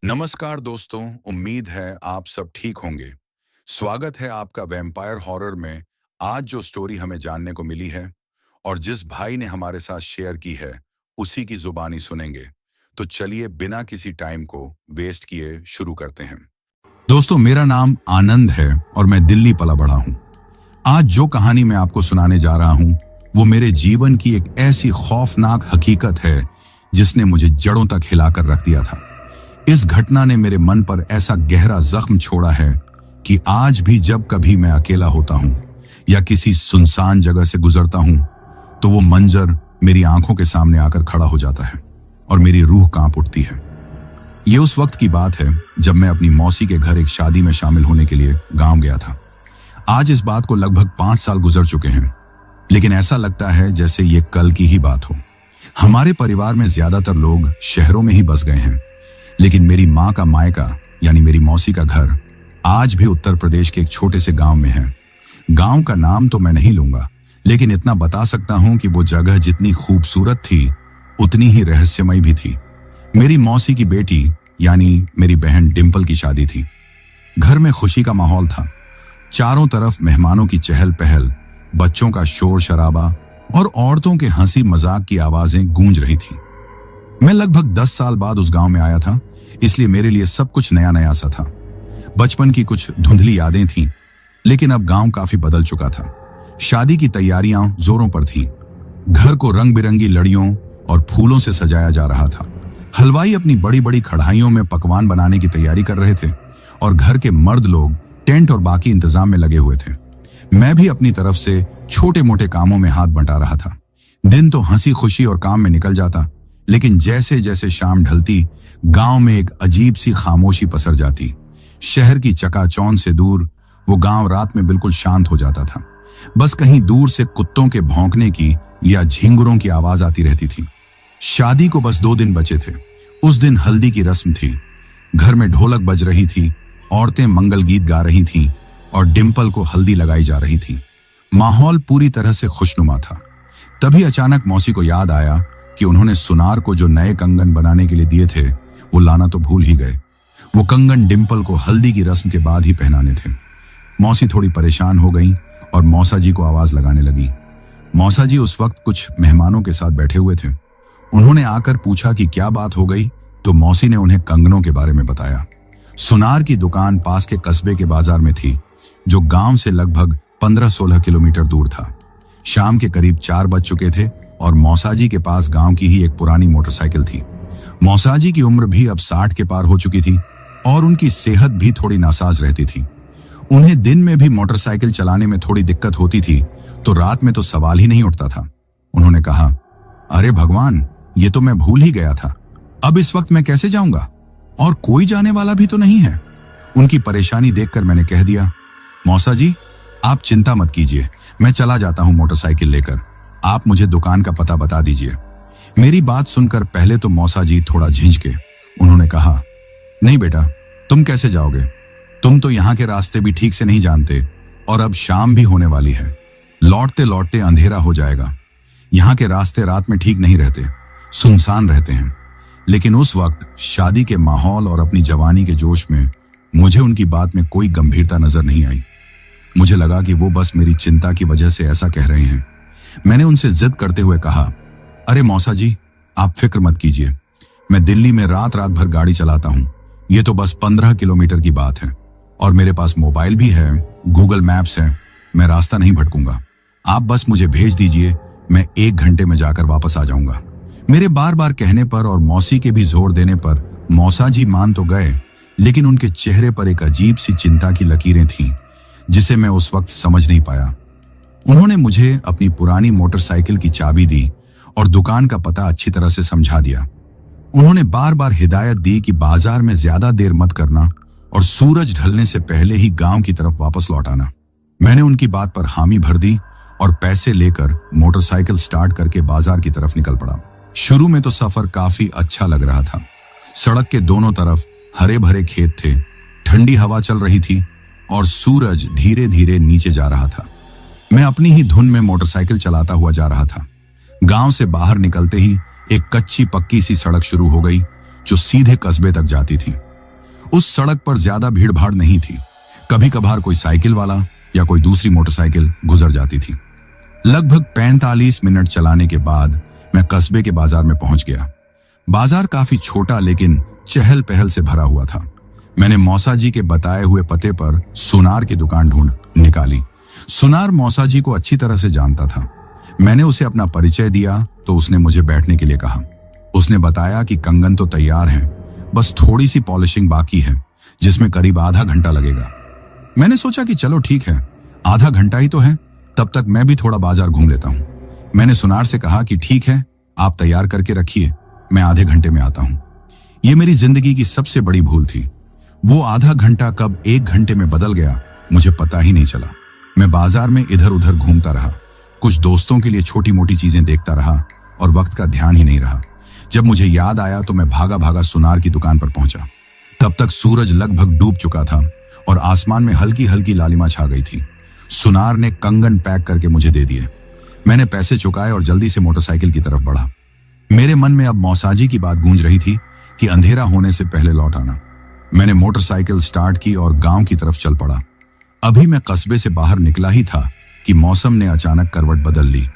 नमस्कार दोस्तों, उम्मीद है आप सब ठीक होंगे। स्वागत है आपका वैम्पायर हॉरर में। आज जो स्टोरी हमें जानने को मिली है और जिस भाई ने हमारे साथ शेयर की है, उसी की जुबानी सुनेंगे। तो चलिए बिना किसी टाइम को वेस्ट किए शुरू करते हैं। दोस्तों, मेरा नाम आनंद है और मैं दिल्ली पला बढ़ा हूं। आज जो कहानी मैं आपको सुनाने जा रहा हूं, वो मेरे जीवन की एक ऐसी खौफनाक हकीकत है जिसने मुझे जड़ों तक हिलाकर रख दिया था। इस घटना ने मेरे मन पर ऐसा गहरा जख्म छोड़ा है कि आज भी जब कभी मैं अकेला होता हूं या किसी सुनसान जगह से गुजरता हूं, तो वो मंजर मेरी आंखों के सामने आकर खड़ा हो जाता है और मेरी रूह कांप उठती है। ये उस वक्त की बात है जब मैं अपनी मौसी के घर एक शादी में शामिल होने के लिए गांव गया था। आज इस बात को लगभग 5 साल गुजर चुके हैं, लेकिन ऐसा लगता है जैसे ये कल की ही बात हो। हमारे परिवार में ज्यादातर लोग शहरों में ही बस गए हैं, लेकिन मेरी माँ का मायका यानी मेरी मौसी का घर आज भी उत्तर प्रदेश के एक छोटे से गांव में है। गांव का नाम तो मैं नहीं लूंगा, लेकिन इतना बता सकता हूं कि वो जगह जितनी खूबसूरत थी, उतनी ही रहस्यमय भी थी। मेरी मौसी की बेटी यानी मेरी बहन डिंपल की शादी थी। घर में खुशी का माहौल था। चारों तरफ मेहमानों की चहल पहल, बच्चों का शोर शराबा और औरतों के हंसी मजाक की आवाजें गूंज रही थी। मैं लगभग 10 साल बाद उस गांव में आया था, इसलिए मेरे लिए सब कुछ नया नया सा था। बचपन की कुछ धुंधली यादें थीं, लेकिन अब गांव काफी बदल चुका था। शादी की तैयारियां जोरों पर थीं। घर को रंग बिरंगी लड़ियों और फूलों से सजाया जा रहा था। हलवाई अपनी बड़ी बड़ी कढ़ाइयों में पकवान बनाने की तैयारी कर रहे थे और घर के मर्द लोग टेंट और बाकी इंतजाम में लगे हुए थे। मैं भी अपनी तरफ से छोटे मोटे कामों में हाथ बंटा रहा था। दिन तो हंसी खुशी और काम में निकल जाता, लेकिन जैसे जैसे शाम ढलती, गांव में एक अजीब सी खामोशी पसर जाती। शहर की चकाचौंध से दूर वो गांव रात में बिल्कुल शांत हो जाता था। बस कहीं दूर से कुत्तों के भौंकने की या झिंगुरों की आवाज आती रहती थी। शादी को बस 2 दिन बचे थे। उस दिन हल्दी की रस्म थी। घर में ढोलक बज रही थी, औरतें मंगल गीत गा रही थीं और डिंपल को हल्दी लगाई जा रही थी। माहौल पूरी तरह से खुशनुमा था। तभी अचानक मौसी को याद आया कि उन्होंने सुनार को जो नए कंगन बनाने के लिए दिए थे, वो लाना तो भूल ही गए। वो कंगन डिंपल को हल्दी की रस्म के बाद ही पहनाने थे। मौसी थोड़ी परेशान हो गई और मौसा जी को आवाज लगाने लगी। मौसा जी उस वक्त कुछ मेहमानों के साथ बैठे हुए थे। उन्होंने आकर पूछा कि क्या बात हो गई, तो मौसी ने उन्हें कंगनों के बारे में बताया। सुनार की दुकान पास के कस्बे के बाजार में थी, जो गांव से लगभग 15-16 किलोमीटर दूर था। शाम के करीब 4 बज चुके थे और मौसाजी के पास गांव की ही एक पुरानी मोटरसाइकिल थी। मौसाजी की उम्र भी अब 60 के पार हो चुकी थी और उनकी सेहत भी थोड़ी नासाज रहती थी। उन्हें दिन में भी मोटरसाइकिल चलाने में थोड़ी दिक्कत होती थी, तो रात में तो सवाल ही नहीं उठता था। उन्होंने कहा, अरे भगवान, ये तो मैं भूल ही गया था। अब इस वक्त मैं कैसे जाऊंगा और कोई जाने वाला भी तो नहीं है। उनकी परेशानी देखकर मैंने कह दिया, मौसा जी, आप चिंता मत कीजिए, मैं चला जाता हूं मोटरसाइकिल लेकर। आप मुझे दुकान का पता बता दीजिए। मेरी बात सुनकर पहले तो मौसा जी थोड़ा झिंझके। उन्होंने कहा, नहीं बेटा, तुम कैसे जाओगे? तुम तो यहाँ के रास्ते भी ठीक से नहीं जानते और अब शाम भी होने वाली है। लौटते लौटते अंधेरा हो जाएगा। यहाँ के रास्ते रात में ठीक नहीं रहते, सुनसान रहते हैं। लेकिन उस वक्त शादी के माहौल और अपनी जवानी के जोश में मुझे उनकी बात में कोई गंभीरता नजर नहीं आई। मुझे लगा कि वो बस मेरी चिंता की वजह से ऐसा कह रहे हैं। मैंने उनसे जिद करते हुए कहा, अरे मौसा जी, आप फिक्र मत कीजिए, मैं दिल्ली में रात रात भर गाड़ी चलाता हूं। ये तो बस 15 किलोमीटर की बात है और मेरे पास मोबाइल भी है, गूगल मैप्स है, मैं रास्ता नहीं भटकूंगा। आप बस मुझे भेज दीजिए, मैं 1 घंटे में जाकर वापस आ जाऊंगा। मेरे बार बार कहने पर और मौसी के भी जोर देने पर मौसा जी मान तो गए, लेकिन उनके चेहरे पर एक अजीब सी चिंता की लकीरें थीं, जिसे मैं उस वक्त समझ नहीं पाया। उन्होंने मुझे अपनी पुरानी मोटरसाइकिल की चाबी दी और दुकान का पता अच्छी तरह से समझा दिया। उन्होंने बार बार हिदायत दी कि बाजार में ज्यादा देर मत करना और सूरज ढलने से पहले ही गांव की तरफ वापस लौट आना। मैंने उनकी बात पर हामी भर दी और पैसे लेकर मोटरसाइकिल स्टार्ट करके बाजार की तरफ निकल पड़ा। शुरू में तो सफर काफी अच्छा लग रहा था। सड़क के दोनों तरफ हरे भरे खेत थे, ठंडी हवा चल रही थी और सूरज धीरे धीरे नीचे जा रहा था। मैं अपनी ही धुन में मोटरसाइकिल चलाता हुआ जा रहा था। गांव से बाहर निकलते ही एक कच्ची पक्की सी सड़क शुरू हो गई जो सीधे कस्बे तक जाती थी। उस सड़क पर ज्यादा भीड़ भाड़ नहीं थी। कभी कभार कोई साइकिल वाला या कोई दूसरी मोटरसाइकिल गुजर जाती थी। लगभग 45 मिनट चलाने के बाद मैं कस्बे के बाजार में पहुंच गया। बाजार काफी छोटा लेकिन चहल पहल से भरा हुआ था। मैंने मौसा जी के बताए हुए पते पर सुनार की दुकान ढूंढ निकाली। सुनार मौसा जी को अच्छी तरह से जानता था। मैंने उसे अपना परिचय दिया तो उसने मुझे बैठने के लिए कहा। उसने बताया कि कंगन तो तैयार हैं, बस थोड़ी सी पॉलिशिंग बाकी है जिसमें करीब आधा घंटा लगेगा। मैंने सोचा कि चलो ठीक है, आधा घंटा ही तो है, तब तक मैं भी थोड़ा बाजार घूम लेता हूं। मैंने सुनार से कहा कि ठीक है, आप तैयार करके रखिए, मैं आधे घंटे में आता हूं। यह मेरी जिंदगी की सबसे बड़ी भूल थी। वो आधा घंटा कब 1 घंटे में बदल गया मुझे पता ही नहीं चला। मैं बाजार में इधर उधर घूमता रहा, कुछ दोस्तों के लिए छोटी मोटी चीजें देखता रहा और वक्त का ध्यान ही नहीं रहा। जब मुझे याद आया तो मैं भागा भागा सुनार की दुकान पर पहुंचा। तब तक सूरज लगभग डूब चुका था और आसमान में हल्की हल्की लालिमा छा गई थी। सुनार ने कंगन पैक करके मुझे दे दिए। मैंने पैसे चुकाए और जल्दी से मोटरसाइकिल की तरफ बढ़ा। मेरे मन में अब मौसाजी की बात गूंज रही थी कि अंधेरा होने से पहले लौट आना। मैंने मोटरसाइकिल स्टार्ट की और गांव की तरफ चल पड़ा। अभी मैं कस्बे से बाहर निकला ही था कि मौसम ने अचानक करवट बदल ली।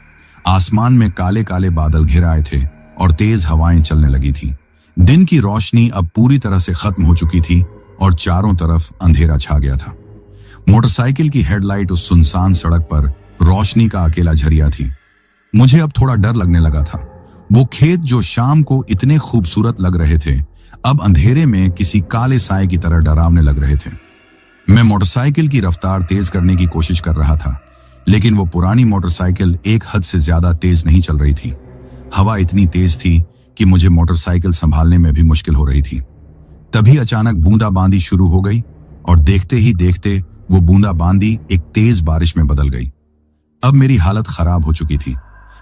आसमान में काले काले बादल घिर आए थे और तेज हवाएं चलने लगी थी। दिन की रोशनी अब पूरी तरह से खत्म हो चुकी थी और चारों तरफ अंधेरा छा गया था। मोटरसाइकिल की हेडलाइट उस सुनसान सड़क पर रोशनी का अकेला झरिया थी। मुझे अब थोड़ा डर लगने लगा था। वो खेत जो शाम को इतने खूबसूरत लग रहे थे, अब अंधेरे में किसी काले साए की तरह डरावने लग रहे थे। मैं मोटरसाइकिल की रफ्तार तेज करने की कोशिश कर रहा था, लेकिन वो पुरानी मोटरसाइकिल एक हद से ज्यादा तेज नहीं चल रही थी। हवा इतनी तेज थी कि मुझे मोटरसाइकिल संभालने में भी मुश्किल हो रही थी। तभी अचानक बूंदाबांदी शुरू हो गई और देखते ही देखते वो बूंदाबांदी एक तेज बारिश में बदल गई। अब मेरी हालत खराब हो चुकी थी।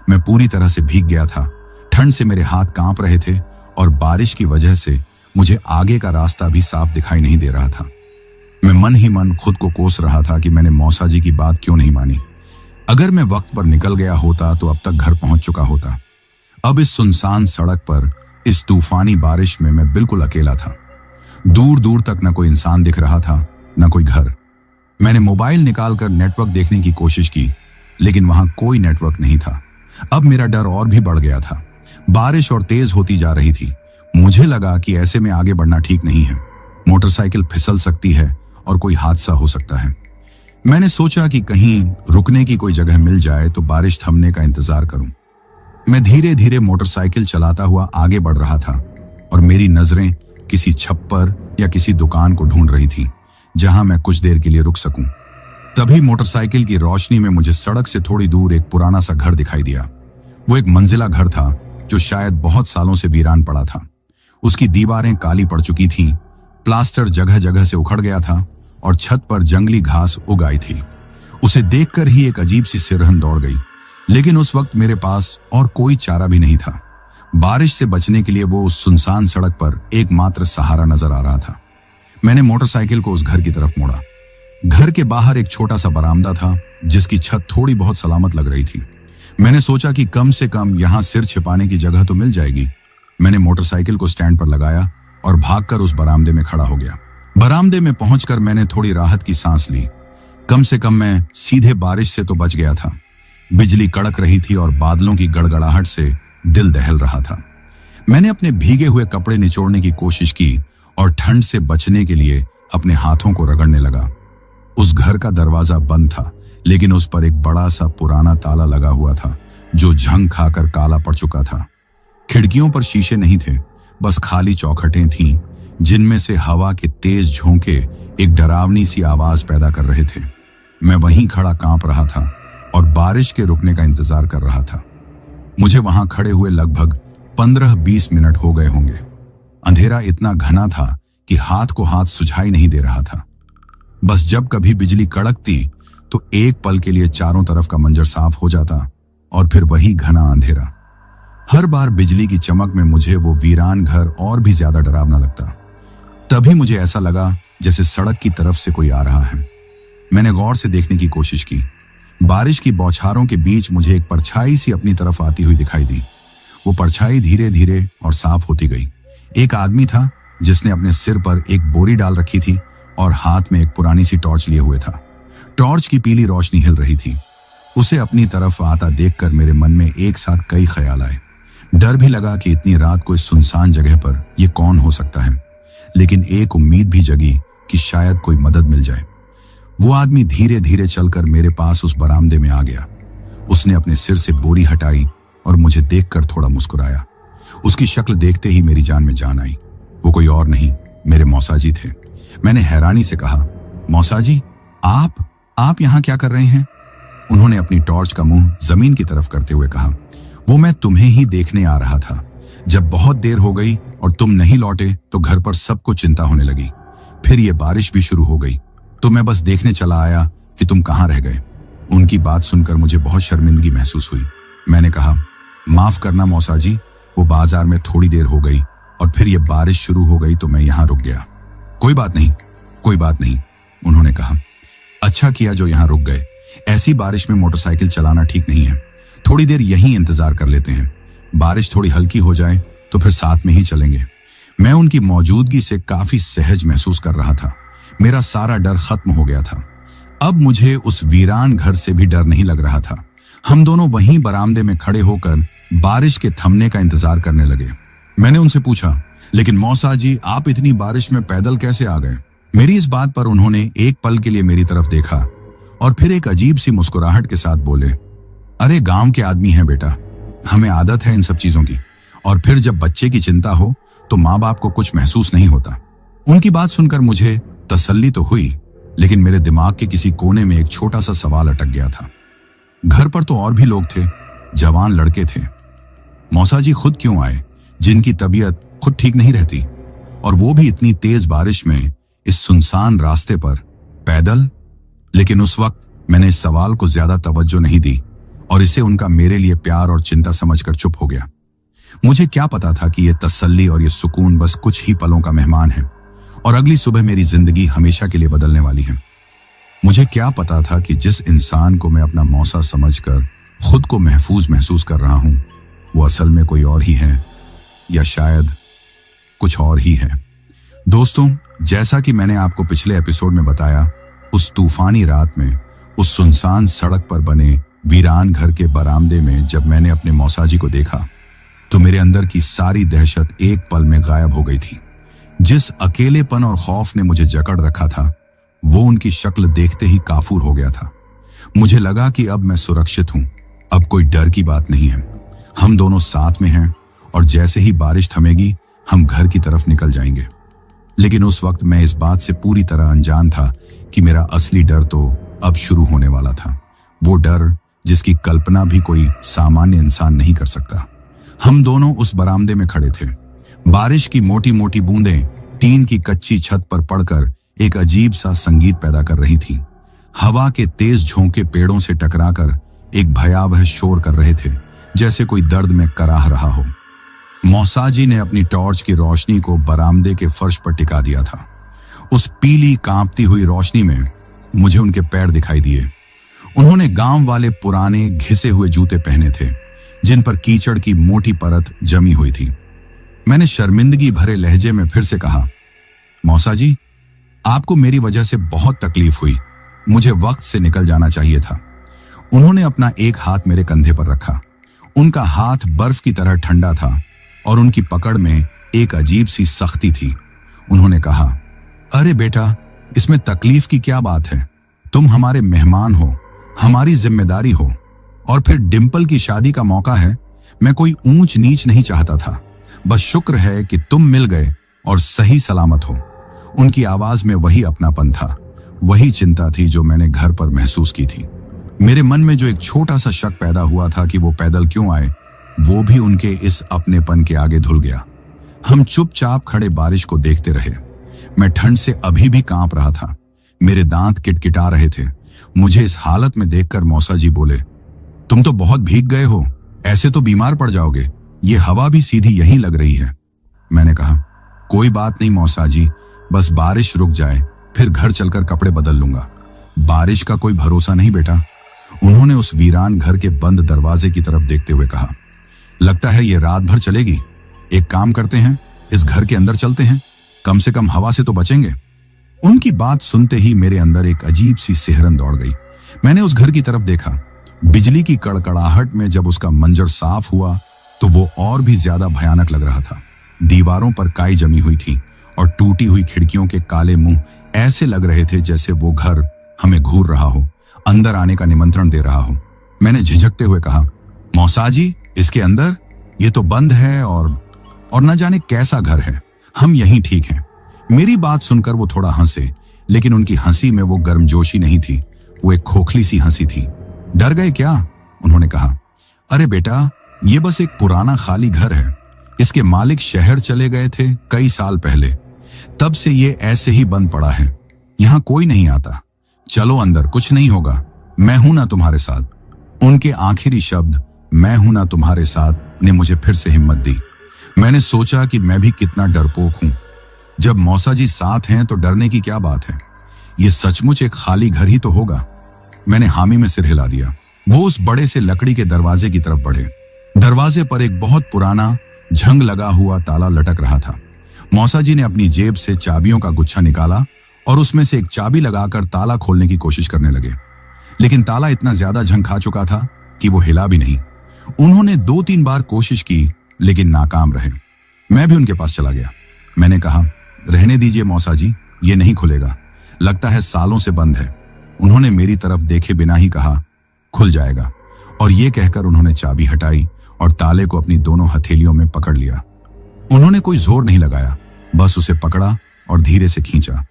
मैं पूरी तरह से भीग गया था। ठंड से मेरे हाथ कांप रहे थे और बारिश की वजह से मुझे आगे का रास्ता भी साफ दिखाई नहीं दे रहा था। मैं मन ही मन खुद को कोस रहा था कि मैंने मौसा जी की बात क्यों नहीं मानी। अगर मैं वक्त पर निकल गया होता तो अब तक घर पहुंच चुका होता। अब इस सुनसान सड़क पर इस तूफानी बारिश में मैं बिल्कुल अकेला था। दूर दूर तक न कोई इंसान दिख रहा था, न कोई घर। मैंने मोबाइल निकालकर नेटवर्क देखने की कोशिश की, लेकिन वहां कोई नेटवर्क नहीं था। अब मेरा डर और भी बढ़ गया था। बारिश और तेज होती जा रही थी। मुझे लगा कि ऐसे में आगे बढ़ना ठीक नहीं है। मोटरसाइकिल फिसल सकती है और कोई हादसा हो सकता है। मैंने सोचा कि कहीं रुकने की कोई जगह मिल जाए तो बारिश थमने का इंतजार करूं। मैं धीरे धीरे मोटरसाइकिल चलाता हुआ आगे बढ़ रहा था और मेरी नजरें किसी छप्पर या किसी दुकान को ढूंढ रही थी जहां मैं कुछ देर के लिए रुक सकूं। तभी मोटरसाइकिल की रोशनी में मुझे सड़क से थोड़ी दूर एक पुराना सा घर दिखाई दिया। वो एक मंजिला घर था जो शायद बहुत सालों से वीरान पड़ा था। उसकी दीवारें काली पड़ चुकी थीं, प्लास्टर जगह जगह से उखड़ गया था और छत पर जंगली घास उग आई थी। उसे देखकर ही एक अजीब सी सिरहन दौड़ गई, लेकिन उस वक्त मेरे पास और कोई चारा भी नहीं था। बारिश से बचने के लिए वो उस सुनसान सड़क पर एकमात्र सहारा नजर आ रहा था। मैंने मोटरसाइकिल को उस घर की तरफ मोड़ा। घर के बाहर एक छोटा सा बरामदा था जिसकी छत थोड़ी बहुत सलामत लग रही थी। मैंने सोचा कि कम से कम यहां सिर छिपाने की जगह तो मिल जाएगी। मैंने मोटरसाइकिल को स्टैंड पर लगाया और भागकर उस बरामदे में खड़ा हो गया। बरामदे में पहुंचकर मैंने थोड़ी राहत की सांस ली। कम से कम मैं सीधे बारिश से तो बच गया था। बिजली कड़क रही थी और बादलों की गड़गड़ाहट से दिल दहल रहा था। मैंने अपने भीगे हुए कपड़े निचोड़ने की कोशिश की और ठंड से बचने के लिए अपने हाथों को रगड़ने लगा। उस घर का दरवाजा बंद था, लेकिन उस पर एक बड़ा सा पुराना ताला लगा हुआ था जो झंग खाकर काला पड़ चुका था। खिड़कियों पर शीशे नहीं थे, बस खाली चौखटें थीं जिनमें से हवा के तेज झोंके एक डरावनी सी आवाज पैदा कर रहे थे। मैं वहीं खड़ा कांप रहा था और बारिश के रुकने का इंतजार कर रहा था। मुझे वहां खड़े हुए लगभग 15-20 मिनट हो गए होंगे। अंधेरा इतना घना था कि हाथ को हाथ सुझाई नहीं दे रहा था। बस जब कभी बिजली कड़कती तो एक पल के लिए चारों तरफ का मंजर साफ हो जाता और फिर वही घना अंधेरा। हर बार बिजली की चमक में मुझे वो वीरान घर और भी ज्यादा डरावना लगता। तभी मुझे ऐसा लगा जैसे सड़क की तरफ से कोई आ रहा है। मैंने गौर से देखने की कोशिश की। बारिश की बौछारों के बीच मुझे एक परछाई सी अपनी तरफ आती हुई दिखाई दी। वो परछाई धीरे धीरे और साफ होती गई। एक आदमी था जिसने अपने सिर पर एक बोरी डाल रखी थी और हाथ में एक पुरानी सी टॉर्च लिए हुए था। टॉर्च की पीली रोशनी हिल रही थी। उसे अपनी तरफ आता देखकर मेरे मन में एक साथ कई ख्याल आए। डर भी लगा कि इतनी रात को इस सुनसान जगह पर यह कौन हो सकता है, लेकिन एक उम्मीद भी जगी कि शायद कोई मदद मिल जाए। वो आदमी धीरे धीरे चलकर मेरे पास उस बरामदे में आ गया। उसने अपने सिर से बोरी हटाई और मुझे देखकर थोड़ा मुस्कुराया। उसकी शक्ल देखते ही मेरी जान में जान आई। वो कोई और नहीं, मेरे मौसाजी थे। मैंने हैरानी से कहा, मौसाजी, आप यहाँ क्या कर रहे हैं? उन्होंने अपनी टॉर्च का मुंह जमीन की तरफ करते हुए कहा, वो मैं तुम्हें ही देखने आ रहा था। जब बहुत देर हो गई और तुम नहीं लौटे तो घर पर सबको चिंता होने लगी। फिर ये बारिश भी शुरू हो गई तो मैं बस देखने चला आया कि तुम कहाँ रह गए। उनकी बात सुनकर मुझे बहुत शर्मिंदगी महसूस हुई। मैंने कहा, माफ करना मौसाजी, वो बाजार में थोड़ी देर हो गई और फिर ये बारिश शुरू हो गई तो मैं यहाँ रुक गया। कोई बात नहीं, उन्होंने कहा। अच्छा किया जो यहाँ रुक गए। ऐसी बारिश में मोटरसाइकिल चलाना ठीक नहीं है। थोड़ी देर यहीं इंतजार कर लेते हैं। बारिश थोड़ी हल्की हो जाए तो फिर साथ में ही चलेंगे। मैं उनकी मौजूदगी से काफी सहज महसूस कर रहा था। मेरा सारा डर खत्म हो गया था। अब मुझे उस वीरान घर से भी डर नहीं लग रहा था। हम दोनों वहीं बरामदे में खड़े होकर बारिश के थमने का इंतजार करने लगे। मैंने उनसे पूछा, लेकिन मौसाजी, आप इतनी बारिश में पैदल कैसे आ गए? मेरी इस बात पर उन्होंने एक पल के लिए मेरी तरफ देखा और फिर एक अजीब सी मुस्कुराहट के साथ बोले, अरे गांव के आदमी हैं बेटा, हमें आदत है इन सब चीजों की। और फिर जब बच्चे की चिंता हो तो माँ बाप को कुछ महसूस नहीं होता। उनकी बात सुनकर मुझे तसल्ली तो हुई, लेकिन मेरे दिमाग के किसी कोने में एक छोटा सा सवाल अटक गया था। घर पर तो और भी लोग थे, जवान लड़के थे। मौसाजी खुद क्यों आए, जिनकी तबीयत खुद ठीक नहीं रहती, और वो भी इतनी तेज बारिश में इस सुनसान रास्ते पर पैदल? लेकिन उस वक्त मैंने इस सवाल को ज्यादा तवज्जो नहीं दी और इसे उनका मेरे लिए प्यार और चिंता समझकर चुप हो गया। मुझे क्या पता था कि यह तसल्ली और यह सुकून बस कुछ ही पलों का मेहमान है और अगली सुबह मेरी जिंदगी हमेशा के लिए बदलने वाली है। मुझे क्या पता था कि जिस इंसान को मैं अपना मौसा समझकर खुद को महफूज महसूस कर रहा हूं, वो असल में कोई और ही है, या शायद कुछ और ही है। दोस्तों, जैसा कि मैंने आपको पिछले एपिसोड में बताया, उस तूफानी रात में उस सुनसान सड़क पर बने वीरान घर के बरामदे में जब मैंने अपने मौसाजी को देखा तो मेरे अंदर की सारी दहशत एक पल में गायब हो गई थी। जिस अकेलेपन और खौफ ने मुझे जकड़ रखा था, वो उनकी शक्ल देखते ही काफूर हो गया था। मुझे लगा कि अब मैं सुरक्षित हूं, अब कोई डर की बात नहीं है। हम दोनों साथ में हैं और जैसे ही बारिश थमेगी हम घर की तरफ निकल जाएंगे। लेकिन उस वक्त मैं इस बात से पूरी तरह अनजान था कि मेरा असली डर तो अब शुरू होने वाला था। वो डर जिसकी कल्पना भी कोई सामान्य इंसान नहीं कर सकता। हम दोनों उस बरामदे में खड़े थे। बारिश की मोटी मोटी बूंदें टीन की कच्ची छत पर पड़कर एक अजीब सा संगीत पैदा कर रही थीं। हवा के तेज झोंके पेड़ों से टकराकर एक भयावह शोर कर रहे थे, जैसे कोई दर्द में कराह रहा हो। मौसाजी ने अपनी टॉर्च की रोशनी को बरामदे के फर्श पर टिका दिया था। उस पीली कांपती हुई रोशनी में मुझे उनके पैर दिखाई दिए। उन्होंने गांव वाले पुराने घिसे हुए जूते पहने थे, जिन पर कीचड़ की मोटी परत जमी हुई थी। मैंने शर्मिंदगी भरे लहजे में फिर से कहा, मौसाजी, आपको मेरी वजह से बहुत तकलीफ हुई। मुझे वक्त से निकल जाना चाहिए था। उन्होंने अपना एक हाथ मेरे कंधे पर रखा। उनका हाथ बर्फ की तरह ठंडा था और उनकी पकड़ में एक अजीब सी सख्ती थी। उन्होंने कहा, अरे बेटा, इसमें तकलीफ की क्या बात है? तुम हमारे मेहमान हो, हमारी जिम्मेदारी हो, और फिर डिंपल की शादी का मौका है। मैं कोई ऊंच नीच नहीं चाहता था, बस शुक्र है कि तुम मिल गए और सही सलामत हो। उनकी आवाज में वही अपनापन था, वही चिंता थी जो मैंने घर पर महसूस की थी। मेरे मन में जो एक छोटा सा शक पैदा हुआ था कि वो पैदल क्यों आए, वो भी उनके इस अपनेपन के आगे धुल गया। हम चुपचाप खड़े बारिश को देखते रहे। मैं ठंड से अभी भी कांप रहा था, मेरे दांत किटकिटा रहे थे। मुझे इस हालत में देखकर मौसाजी बोले, तुम तो बहुत भीग गए हो, ऐसे तो बीमार पड़ जाओगे, ये हवा भी सीधी यहीं लग रही है। मैंने कहा, कोई बात नहीं मौसाजी, बस बारिश रुक जाए फिर घर चलकर कपड़े बदल लूंगा। बारिश का कोई भरोसा नहीं बेटा। उन्होंने उस वीरान घर के बंद दरवाजे की तरफ देखते हुए कहा, लगता है ये रात भर चलेगी। एक काम करते हैं, इस घर के अंदर चलते हैं। कम से कम हवा से तो बचेंगे। उनकी बात सुनते ही मेरे अंदर एक अजीब सी सिहरन दौड़ गई। मैंने उस घर की तरफ देखा। बिजली की कड़कड़ाहट में जब उसका मंजर साफ हुआ तो वो और भी ज्यादा भयानक लग रहा था। दीवारों पर काई जमी हुई थी और टूटी हुई खिड़कियों के काले मुंह ऐसे लग रहे थे जैसे वो घर हमें घूर रहा हो, अंदर आने का निमंत्रण दे रहा हो। मैंने झिझकते हुए कहा, मौसाजी, इसके अंदर? ये तो बंद है और न जाने कैसा घर है। हम यहीं ठीक हैं। मेरी बात सुनकर वो थोड़ा हंसे, लेकिन उनकी हंसी में वो गर्मजोशी नहीं थी, वो एक खोखली सी हंसी थी। डर गए क्या? उन्होंने कहा। अरे बेटा, ये बस एक पुराना खाली घर है। इसके मालिक शहर चले गए थे कई साल पहले, तब से ये ऐसे ही बंद पड़ा है। यहां कोई नहीं आता। चलो अंदर, कुछ नहीं होगा। मैं हूं ना तुम्हारे साथ। उनके आखिरी शब्द मैं हूं ना तुम्हारे साथ ने मुझे फिर से हिम्मत दी। मैंने सोचा कि मैं भी कितना डरपोक हूं। जब मौसाजी साथ हैं तो डरने की क्या बात है। ये सचमुच एक खाली घर ही तो होगा। मैंने हामी में सिर हिला दिया। वो उस बड़े से लकड़ी के दरवाजे की तरफ बढ़े। दरवाजे पर एक बहुत पुराना झंग लगा हुआ ताला लटक रहा था। मौसाजी ने अपनी जेब से चाबियों का गुच्छा निकाला और उसमें से एक चाबी लगाकर ताला खोलने की कोशिश करने लगे, लेकिन ताला इतना ज्यादा झंग खा चुका था कि वो हिला भी नहीं। उन्होंने 2-3 बार कोशिश की, लेकिन नाकाम रहे। मैं भी उनके पास चला गया। मैंने कहा, रहने दीजिए मौसाजी, ये नहीं खुलेगा। लगता है सालों से बंद है। उन्होंने मेरी तरफ देखे बिना ही कहा, खुल जाएगा। और ये कहकर उन्होंने चाबी हटाई और ताले को अपनी दोनों हथेलियों में पकड़ लिया। उन्होंने कोई जोर नहीं लगाया, बस उसे पकड़ा और धीरे से खींचा।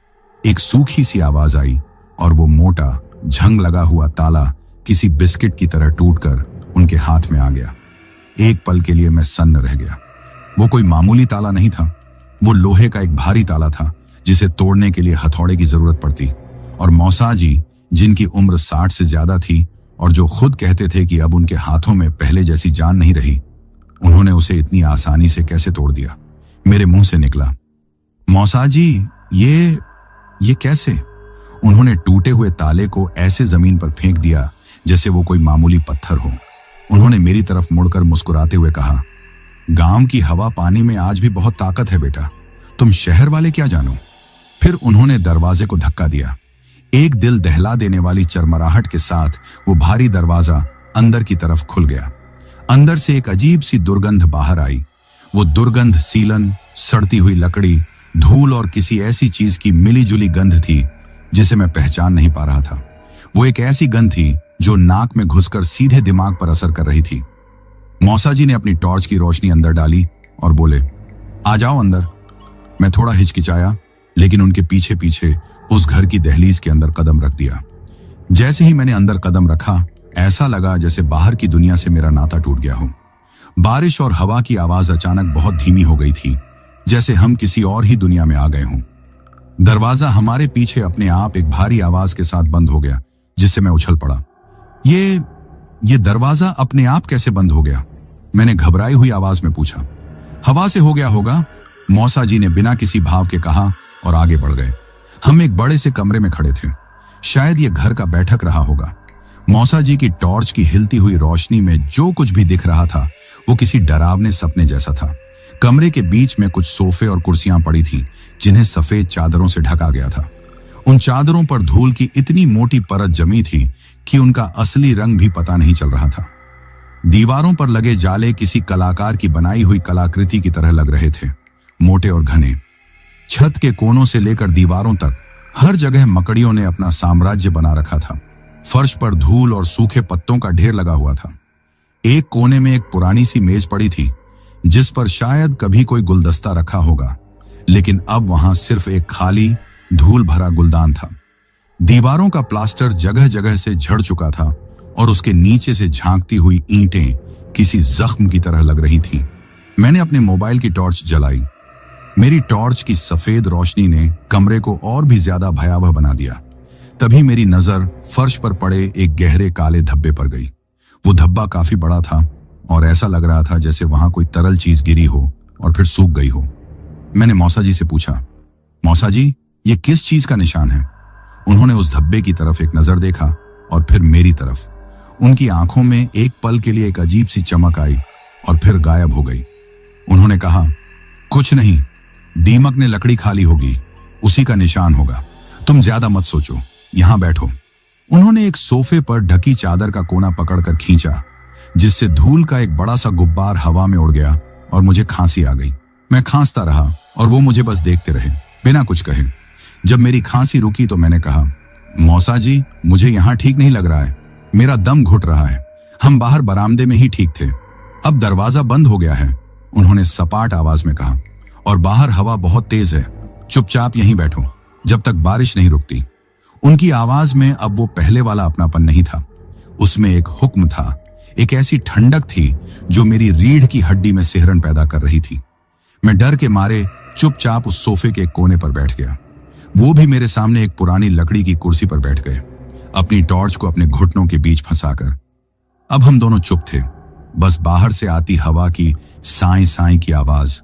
एक सूखी सी आवाज आई और वो मोटा झंग लगा हुआ ताला किसी बिस्किट की तरह टूटकर उनके हाथ में आ गया। एक पल के लिए मैं सन्न रह गया। वो कोई मामूली ताला नहीं था। वो लोहे का एक भारी ताला था जिसे तोड़ने के लिए हथौड़े की जरूरत पड़ती। और मौसाजी, जिनकी उम्र 60 से ज्यादा थी और जो खुद कहते थे कि अब उनके हाथों में पहले जैसी जान नहीं रही, उन्होंने उसे इतनी आसानी से कैसे तोड़ दिया। मेरे मुंह से निकला, मौसाजी, ये कैसे? उन्होंने टूटे हुए ताले को ऐसे जमीन पर फेंक दिया जैसे वो कोई मामूली पत्थर हो। उन्होंने मेरी तरफ मुड़कर मुस्कुराते हुए कहा, गांव की हवा पानी में आज भी बहुत ताकत है बेटा, तुम शहर वाले क्या जानो। फिर उन्होंने दरवाजे को धक्का दिया। एक दिल दहला देने वाली चरमराहट के साथ वो भारी दरवाजा अंदर की तरफ खुल गया। अंदर से एक अजीब सी दुर्गंध बाहर आई। वो दुर्गंध सीलन, सड़ती हुई लकड़ी, धूल और किसी ऐसी चीज की मिली जुली गंध थी जिसे मैं पहचान नहीं पा रहा था। वो एक ऐसी गंध थी जो नाक में घुसकर सीधे दिमाग पर असर कर रही थी। मौसाजी ने अपनी टॉर्च की रोशनी अंदर डाली और बोले, आ जाओ अंदर। मैं थोड़ा हिचकिचाया, लेकिन उनके पीछे पीछे उस घर की दहलीज के अंदर कदम रख दिया। जैसे ही मैंने अंदर कदम रखा, ऐसा लगा जैसे बाहर की दुनिया से मेरा नाता टूट गया हो। बारिश और हवा की आवाज अचानक बहुत धीमी हो गई थी, जैसे हम किसी और ही दुनिया में आ गए हों। दरवाजा हमारे पीछे अपने आप एक भारी आवाज के साथ बंद हो गया, जिससे मैं उछल पड़ा। ये दरवाजा अपने आप कैसे बंद हो गया? मैंने घबराई हुई आवाज में पूछा। हवा से हो गया होगा, मौसाजी ने बिना किसी भाव के कहा और आगे बढ़ गए। हम एक बड़े से कमरे में खड़े थे। शायद ये घर का बैठक रहा होगा। मौसाजी की टॉर्च की हिलती हुई रोशनी में जो कुछ भी दिख रहा था वो किसी डरावने सपने जैसा था। कमरे के बीच में कुछ सोफे और कुर्सियां पड़ी थीं, जिन्हें सफेद चादरों से ढका गया था। उन चादरों पर धूल की इतनी मोटी परत जमी थी कि उनका असली रंग भी पता नहीं चल रहा था। दीवारों पर लगे जाले किसी कलाकार की बनाई हुई कलाकृति की तरह लग रहे थे, मोटे और घने। छत के कोनों से लेकर दीवारों तक हर जगह मकड़ियों ने अपना साम्राज्य बना रखा था। फर्श पर धूल और सूखे पत्तों का ढेर लगा हुआ था। एक कोने में एक पुरानी सी मेज पड़ी थी, जिस पर शायद कभी कोई गुलदस्ता रखा होगा, लेकिन अब वहां सिर्फ एक खाली धूल भरा गुलदान था। दीवारों का प्लास्टर जगह जगह से झड़ चुका था और उसके नीचे से झांकती हुई ईंटें किसी जख्म की तरह लग रही थीं। मैंने अपने मोबाइल की टॉर्च जलाई। मेरी टॉर्च की सफेद रोशनी ने कमरे को और भी ज्यादा भयावह बना दिया। तभी मेरी नजर फर्श पर पड़े एक गहरे काले धब्बे पर गई। वो धब्बा काफी बड़ा था और ऐसा लग रहा था जैसे वहां कोई तरल चीज गिरी हो और फिर सूख गई हो। मैंने मौसाजी से पूछा, मौसाजी, ये किस चीज का निशान है? उन्होंने उस धब्बे की तरफ एक नजर देखा और फिर मेरी तरफ। उनकी आंखों में एक पल के लिए एक अजीब सी चमक आई और फिर गायब हो गई। उन्होंने कहा, कुछ नहीं, दीमक ने लकड़ी खा ली होगी, उसी का निशान होगा। तुम ज्यादा मत सोचो, यहां बैठो। उन्होंने एक सोफे पर ढकी चादर का कोना पकड़कर खींचा, जिससे धूल का एक बड़ा सा गुब्बार हवा में उड़ गया और मुझे खांसी आ गई। मैं खांसता रहा और वो मुझे बस देखते रहे, बिना कुछ कहे। जब मेरी खांसी रुकी तो मैंने कहा, मौसा जी, मुझे यहां ठीक नहीं लग रहा है, मेरा दम घुट रहा है। हम बाहर बरामदे में ही ठीक थे, अब दरवाजा बंद हो गया है, उन्होंने सपाट आवाज में कहा, और बाहर हवा बहुत तेज है। चुपचाप यहीं बैठो जब तक बारिश नहीं रुकती। उनकी आवाज में अब वो पहले वाला अपनापन नहीं था, उसमें एक हुक्म था, एक ऐसी ठंडक थी जो मेरी रीढ़ की हड्डी में सिहरन पैदा कर रही थी। मैं डर के मारे चुपचाप उस सोफे के एक कोने पर बैठ गया। वो भी मेरे सामने एक पुरानी लकड़ी की कुर्सी पर बैठ गए, अपनी टॉर्च को अपने घुटनों के बीच फंसाकर। अब हम दोनों चुप थे, बस बाहर से आती हवा की साई साई की आवाज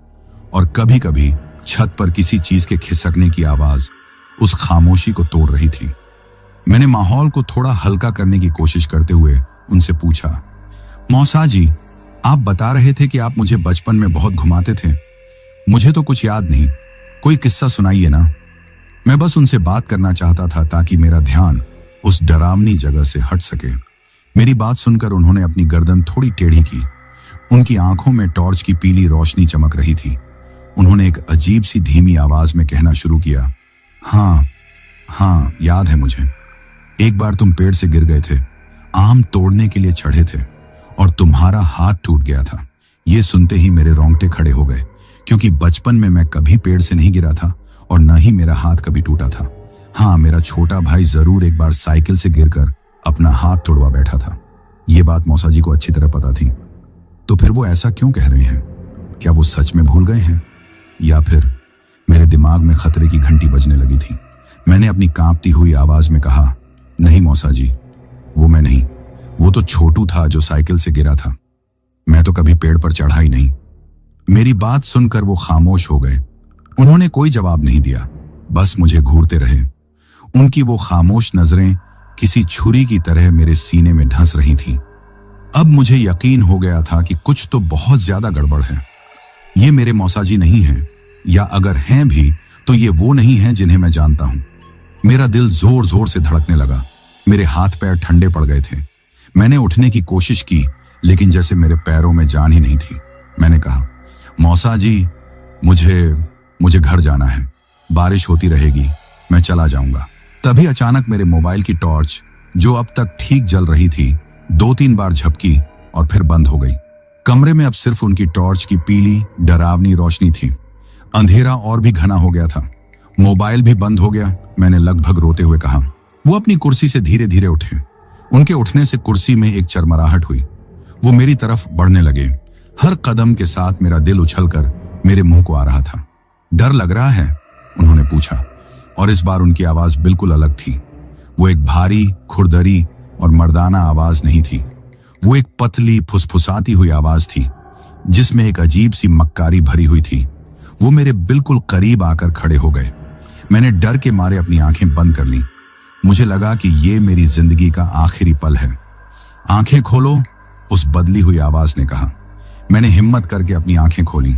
और कभी कभी छत पर किसी चीज के खिसकने की आवाज उस खामोशी को तोड़ रही थी। मैंने माहौल को थोड़ा हल्का करने की कोशिश करते हुए उनसे पूछा, मौसा जी, आप बता रहे थे कि आप मुझे बचपन में बहुत घुमाते थे। मुझे तो कुछ याद नहीं, कोई किस्सा सुनाइए ना। मैं बस उनसे बात करना चाहता था ताकि मेरा ध्यान उस डरावनी जगह से हट सके। मेरी बात सुनकर उन्होंने अपनी गर्दन थोड़ी टेढ़ी की। उनकी आंखों में टॉर्च की पीली रोशनी चमक रही थी। उन्होंने एक अजीब सी धीमी आवाज में कहना शुरू किया, हाँ, याद है मुझे। एक बार तुम पेड़ से गिर गए थे, आम तोड़ने के लिए चढ़े थे और तुम्हारा हाथ टूट गया था। ये सुनते ही मेरे रोंगटे खड़े हो गए, क्योंकि बचपन में मैं कभी पेड़ से नहीं गिरा था और न ही मेरा हाथ कभी टूटा था। हाँ, मेरा छोटा भाई जरूर एक बार साइकिल से गिरकर अपना हाथ तोड़वा बैठा था। ये बात मौसा जी को अच्छी तरह पता थी। तो फिर वो ऐसा क्यों कह रहे हैं? क्या वो सच में भूल गए हैं, या फिर मेरे दिमाग में खतरे की घंटी बजने लगी थी? मैंने अपनी कांपती हुई आवाज में कहा, नहीं मौसा जी, वो मैं नहीं, वो तो छोटू था जो साइकिल से गिरा था। मैं तो कभी पेड़ पर चढ़ा ही नहीं। मेरी बात सुनकर वो खामोश हो गए। उन्होंने कोई जवाब नहीं दिया, बस मुझे घूरते रहे। उनकी वो खामोश नजरें किसी छुरी की तरह मेरे सीने में ढंस रही थीं। अब मुझे यकीन हो गया था कि कुछ तो बहुत ज्यादा गड़बड़ है। ये मेरे मौसा जी नहीं हैं, या अगर हैं भी तो ये वो नहीं हैं जिन्हें मैं जानता हूं। मेरा दिल जोर जोर से धड़कने लगा, मेरे हाथ पैर ठंडे पड़ गए थे। मैंने उठने की कोशिश की, लेकिन जैसे मेरे पैरों में जान ही नहीं थी। मैंने कहा, मौसा जी, मुझे घर जाना है, बारिश होती रहेगी, मैं चला जाऊंगा। तभी अचानक मेरे मोबाइल की टॉर्च, जो अब तक ठीक जल रही थी, 2-3 बार झपकी और फिर बंद हो गई। कमरे में अब सिर्फ उनकी टॉर्च की पीली डरावनी रोशनी थी। अंधेरा और भी घना हो गया था। मोबाइल भी बंद हो गया। मैंने लगभग रोते हुए कहा। वो अपनी कुर्सी से धीरे धीरे उठे। उनके उठने से कुर्सी में एक चरमराहट हुई। वो मेरी तरफ बढ़ने लगे। हर कदम के साथ मेरा दिल उछलकर मेरे मुंह को आ रहा था। डर लग रहा है? उन्होंने पूछा, और इस बार उनकी आवाज बिल्कुल अलग थी। वो एक भारी, खुरदरी और मर्दाना आवाज नहीं थी। वो एक पतली, फुसफुसाती हुई आवाज थी, जिसमें एक अजीब सी मक्कारी भरी हुई थी। वो मेरे बिल्कुल करीब आकर खड़े हो गए। मैंने डर के मारे अपनी आंखें बंद कर लीं। मुझे लगा कि ये मेरी जिंदगी का आखिरी पल है। आंखें खोलो, उस बदली हुई आवाज ने कहा। मैंने हिम्मत करके अपनी आंखें खोली।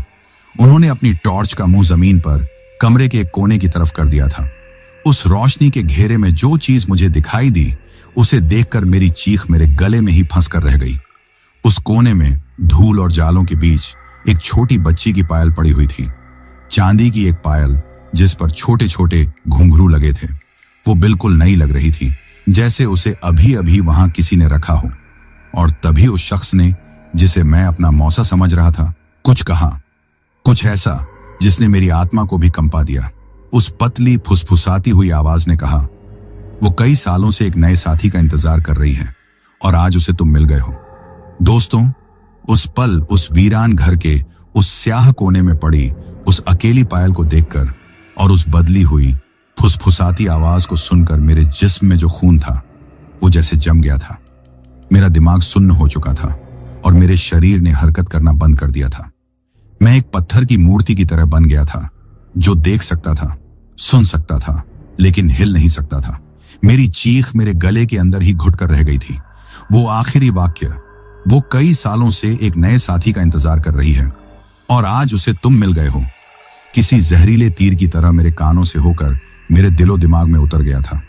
उन्होंने अपनी टॉर्च का मुंह जमीन पर कमरे के एक कोने की तरफ कर दिया था। उस रोशनी के घेरे में जो चीज मुझे दिखाई दी, उसे देखकर मेरी चीख मेरे गले में ही फंस कर रह गई। उस कोने में धूल और जालों के बीच एक छोटी बच्ची की पायल पड़ी हुई थी। चांदी की एक पायल जिस पर छोटे छोटे घुंघरू लगे थे। वो बिल्कुल नई लग रही थी, जैसे उसे अभी अभी वहां किसी ने रखा हो। और तभी उस शख्स ने, जिसे मैं अपना मौसा समझ रहा था, कुछ कहा, कुछ ऐसा जिसने मेरी आत्मा को भी कंपा दिया। उस पतली, फुसफुसाती हुई आवाज ने कहा, वो कई सालों से एक नए साथी का इंतजार कर रही है और आज उसे तुम मिल गए हो। दोस्तों, उस पल, उस वीरान घर के उस स्याह कोने में पड़ी उस अकेली पायल को देखकर और उस बदली हुई, फुसफुसाती आवाज को सुनकर मेरे जिस्म में जो खून था, वो जैसे जम गया था। मेरा दिमाग सुन्न हो चुका था और मेरे शरीर ने हरकत करना बंद कर दिया था। मैं एक पत्थर की मूर्ति की तरह बन गया था, जो देख सकता था, सुन सकता था, लेकिन हिल नहीं सकता था। मेरी चीख मेरे गले के अंदर ही घुट कर रह गई थी। वो आखिरी वाक्य, वो कई सालों से एक नए साथी का इंतजार कर रही है और आज उसे तुम मिल गए हो। किसी जहरीले तीर की तरह मेरे कानों से होकर मेरे दिलो दिमाग में उतर गया था।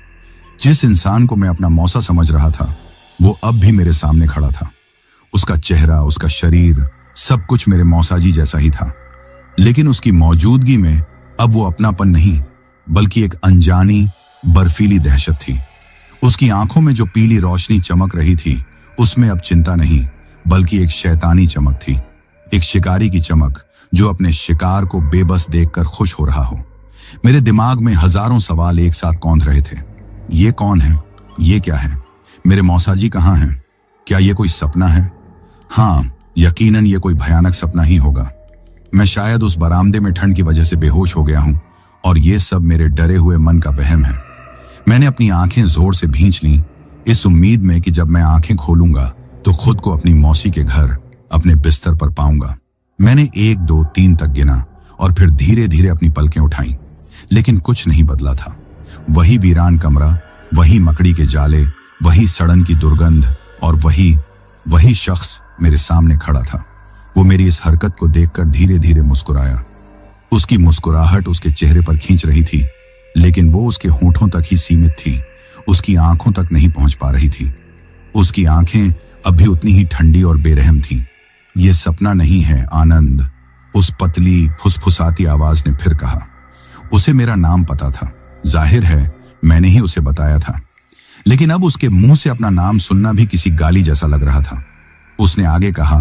जिस इंसान को मैं अपना मौसा समझ रहा था, वो अब भी मेरे सामने खड़ा था। उसका चेहरा, उसका शरीर, सब कुछ मेरे मौसाजी जैसा ही था, लेकिन उसकी मौजूदगी में अब वो अपनापन नहीं, बल्कि एक अनजानी बर्फीली दहशत थी। उसकी आंखों में जो पीली रोशनी चमक रही थी, उसमें अब चिंता नहीं, बल्कि एक शैतानी चमक थी। एक शिकारी की चमक जो अपने शिकार को बेबस देखकर खुश हो रहा हो। मेरे दिमाग में हजारों सवाल एक साथ कौंध रहे थे। ये कौन है? ये क्या है? मेरे मौसाजी कहाँ हैं? क्या ये कोई सपना है? हाँ, यकीनन ये कोई भयानक सपना ही होगा। मैं शायद उस बरामदे में ठंड की वजह से बेहोश हो गया हूं और ये सब मेरे डरे हुए मन का वहम है। मैंने अपनी आंखें जोर से भींच लीं, इस उम्मीद में कि जब मैं आंखें खोलूंगा तो खुद को अपनी मौसी के घर, अपने बिस्तर पर पाऊंगा। मैंने 1 2 3 तक गिना और फिर धीरे धीरे अपनी पलकें उठाईं, लेकिन कुछ नहीं बदला था। वही वीरान कमरा, वही मकड़ी के जाले, वही सड़न की दुर्गंध और वही शख्स मेरे सामने खड़ा था। वो मेरी इस हरकत को देखकर धीरे धीरे मुस्कुराया। उसकी मुस्कुराहट उसके चेहरे पर खींच रही थी, लेकिन वो उसके होठों तक ही सीमित थी, उसकी आंखों तक नहीं पहुंच पा रही थी। उसकी आंखें अब भी उतनी ही ठंडी और बेरहम थीं। ये सपना नहीं है, आनंद, उस पतली फुसफुसाती आवाज ने फिर कहा। उसे मेरा नाम पता था, जाहिर है मैंने ही उसे बताया था, लेकिन अब उसके मुंह से अपना नाम सुनना भी किसी गाली जैसा लग रहा था। उसने आगे कहा,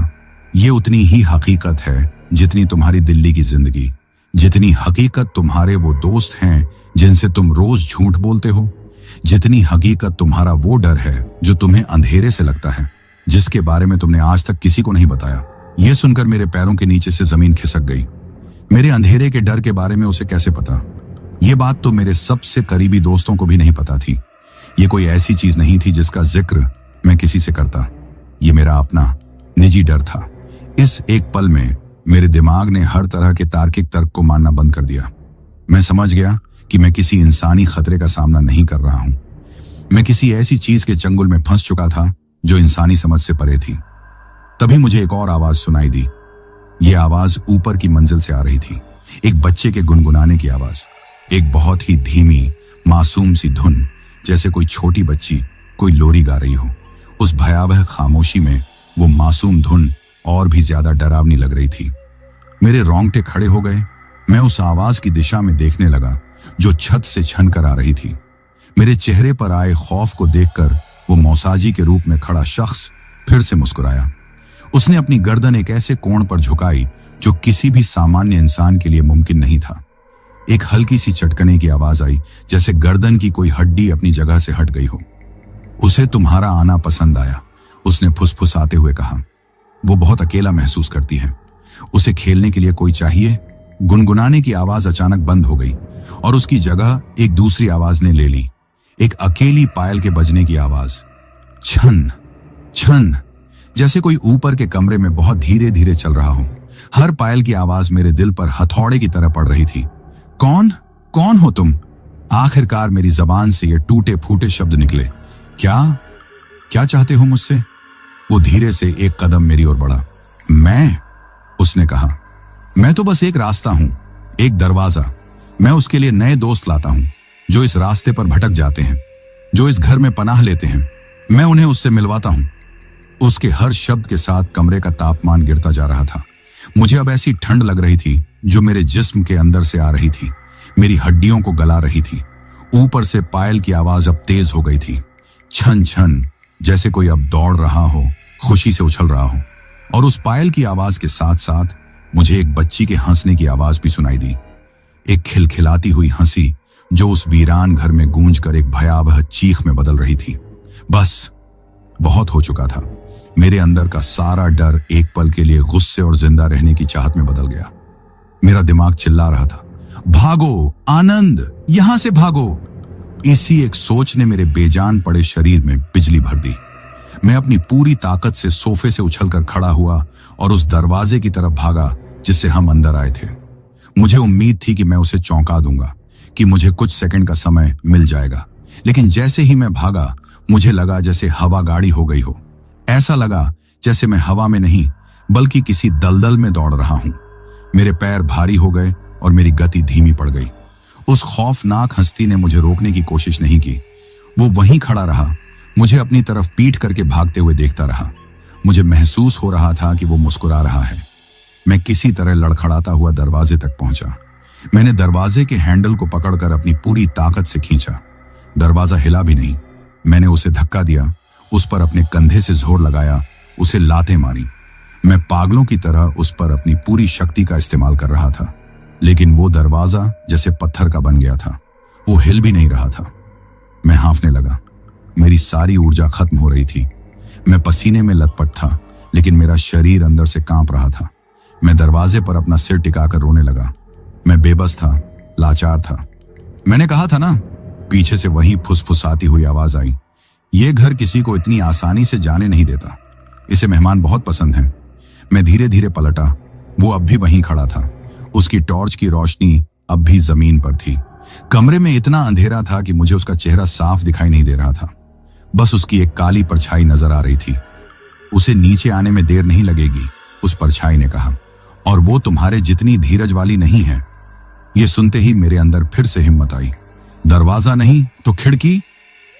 यह उतनी ही हकीकत है जितनी तुम्हारी दिल्ली की जिंदगी, जितनी हकीकत तुम्हारे वो दोस्त हैं जिनसे तुम रोज झूठ बोलते हो, जितनी हकीकत तुम्हारा वो डर है जो तुम्हें अंधेरे से लगता है, जिसके बारे में तुमने आज तक किसी को नहीं बताया। यह सुनकर मेरे पैरों के नीचे से जमीन खिसक गई। मेरे अंधेरे के डर के बारे में उसे कैसे पता? यह बात तो मेरे सबसे करीबी दोस्तों को भी नहीं पता थी। ये कोई ऐसी चीज नहीं थी जिसका जिक्र मैं किसी से करता। ये मेरा अपना निजी डर था। इस एक पल में मेरे दिमाग ने हर तरह के तार्किक तर्क को मानना बंद कर दिया। मैं समझ गया कि मैं किसी इंसानी खतरे का सामना नहीं कर रहा हूं। मैं किसी ऐसी चीज के चंगुल में फंस चुका था जो इंसानी समझ से परे थी। तभी मुझे एक और आवाज सुनाई दी। यह आवाज ऊपर की मंजिल से आ रही थी, एक बच्चे के गुनगुनाने की आवाज, एक बहुत ही धीमी मासूम सी धुन, जैसे कोई छोटी बच्ची कोई लोरी गा रही हो। उस भयावह खामोशी में वो मासूम धुन और भी ज्यादा डरावनी लग रही थी। मेरे रोंगटे खड़े हो गए। मैं उस आवाज की दिशा में देखने लगा जो छत से छन कर आ रही थी। मेरे चेहरे पर आए खौफ को देखकर वो मौसाजी के रूप में खड़ा शख्स फिर से मुस्कुराया। उसने अपनी गर्दन एक ऐसे कोण पर झुकाई जो किसी भी सामान्य इंसान के लिए मुमकिन नहीं था। एक हल्की सी चटकने की आवाज आई, जैसे गर्दन की कोई हड्डी अपनी जगह से हट गई हो। उसे तुम्हारा आना पसंद आया, उसने फुसफुसाते हुए कहा। वो बहुत अकेला महसूस करती है, उसे खेलने के लिए कोई चाहिए। गुनगुनाने की आवाज अचानक बंद हो गई और उसकी जगह एक दूसरी आवाज ने ले ली, एक अकेली पायल के बजने की आवाज। छन छन, जैसे कोई ऊपर के कमरे में बहुत धीरे धीरे चल रहा हो। हर पायल की आवाज मेरे दिल पर हथौड़े की तरह पड़ रही थी। कौन कौन हो तुम? आखिरकार मेरी जबान से ये टूटे फूटे शब्द निकले। क्या चाहते हो मुझसे? वो धीरे से एक कदम मेरी ओर बढ़ा। मैं, उसने कहा, मैं तो बस एक रास्ता हूं, एक दरवाजा। मैं उसके लिए नए दोस्त लाता हूं जो इस रास्ते पर भटक जाते हैं, जो इस घर में पनाह लेते हैं। मैं उन्हें उससे मिलवाता हूं। उसके हर शब्द के साथ कमरे का तापमान गिरता जा रहा था। मुझे अब ऐसी ठंड लग रही थी जो मेरे जिस्म के अंदर से आ रही थी, मेरी हड्डियों को गला रही थी। ऊपर से पायल की आवाज अब तेज हो गई थी, छन छन, जैसे कोई अब दौड़ रहा हो, खुशी से उछल रहा हो। और उस पायल की आवाज के साथ साथ मुझे एक बच्ची के हंसने की आवाज भी सुनाई दी, एक खिलखिलाती हुई हंसी जो उस वीरान घर में गूंज कर एक भयावह चीख में बदल रही थी। बस, बहुत हो चुका था। मेरे अंदर का सारा डर एक पल के लिए गुस्से और जिंदा रहने की चाहत में बदल गया। मेरा दिमाग चिल्ला रहा था, भागो आनंद, यहां से भागो। इसी एक सोच ने मेरे बेजान पड़े शरीर में बिजली भर दी। मैं अपनी पूरी ताकत से सोफे से उछलकर खड़ा हुआ और उस दरवाजे की तरफ भागा जिससे हम अंदर आए थे। मुझे उम्मीद थी कि मैं उसे चौंका दूंगा, कि मुझे कुछ सेकंड का समय मिल जाएगा, लेकिन जैसे ही मैं भागा मुझे लगा जैसे हवा गाड़ी हो गई हो। ऐसा लगा जैसे मैं हवा में नहीं बल्कि किसी दलदल में दौड़ रहा हूं। मेरे पैर भारी हो गए और मेरी गति धीमी पड़ गई। उस खौफनाक हस्ती ने मुझे रोकने की कोशिश नहीं की। वो वहीं खड़ा रहा, मुझे अपनी तरफ पीठ करके भागते हुए देखता रहा। मुझे महसूस हो रहा था कि वो मुस्कुरा रहा है। मैं किसी तरह लड़खड़ाता हुआ दरवाजे तक पहुंचा। मैंने दरवाजे के हैंडल को पकड़कर अपनी पूरी ताकत से खींचा। दरवाजा हिला भी नहीं। मैंने उसे धक्का दिया, उस पर अपने कंधे से जोर लगाया, उसे लातें मारी। मैं पागलों की तरह उस पर अपनी पूरी शक्ति का इस्तेमाल कर रहा था, लेकिन वो दरवाजा जैसे पत्थर का बन गया था। वो हिल भी नहीं रहा था। मैं हांफने लगा। मेरी सारी ऊर्जा खत्म हो रही थी। मैं पसीने में लथपथ था, लेकिन मेरा शरीर अंदर से कांप रहा था। मैं दरवाजे पर अपना सिर टिकाकर रोने लगा। मैं बेबस था, लाचार था। मैंने कहा था ना, पीछे से वही फुसफुसाती हुई आवाज आई, ये घर किसी को इतनी आसानी से जाने नहीं देता। इसे मेहमान बहुत पसंद हैं। मैं धीरे धीरे पलटा। वो अब भी वहीं खड़ा था। उसकी टॉर्च की रोशनी अब भी जमीन पर थी। कमरे में इतना अंधेरा था कि मुझे उसका चेहरा साफ दिखाई नहीं दे रहा था। बस उसकी एक काली परछाई नजर आ रही थी। उसे नीचे आने में देर नहीं लगेगी, उस परछाई ने कहा, और वो तुम्हारे जितनी धीरज वाली नहीं है। ये सुनते ही मेरे अंदर फिर से हिम्मत आई। दरवाजा नहीं तो खिड़की।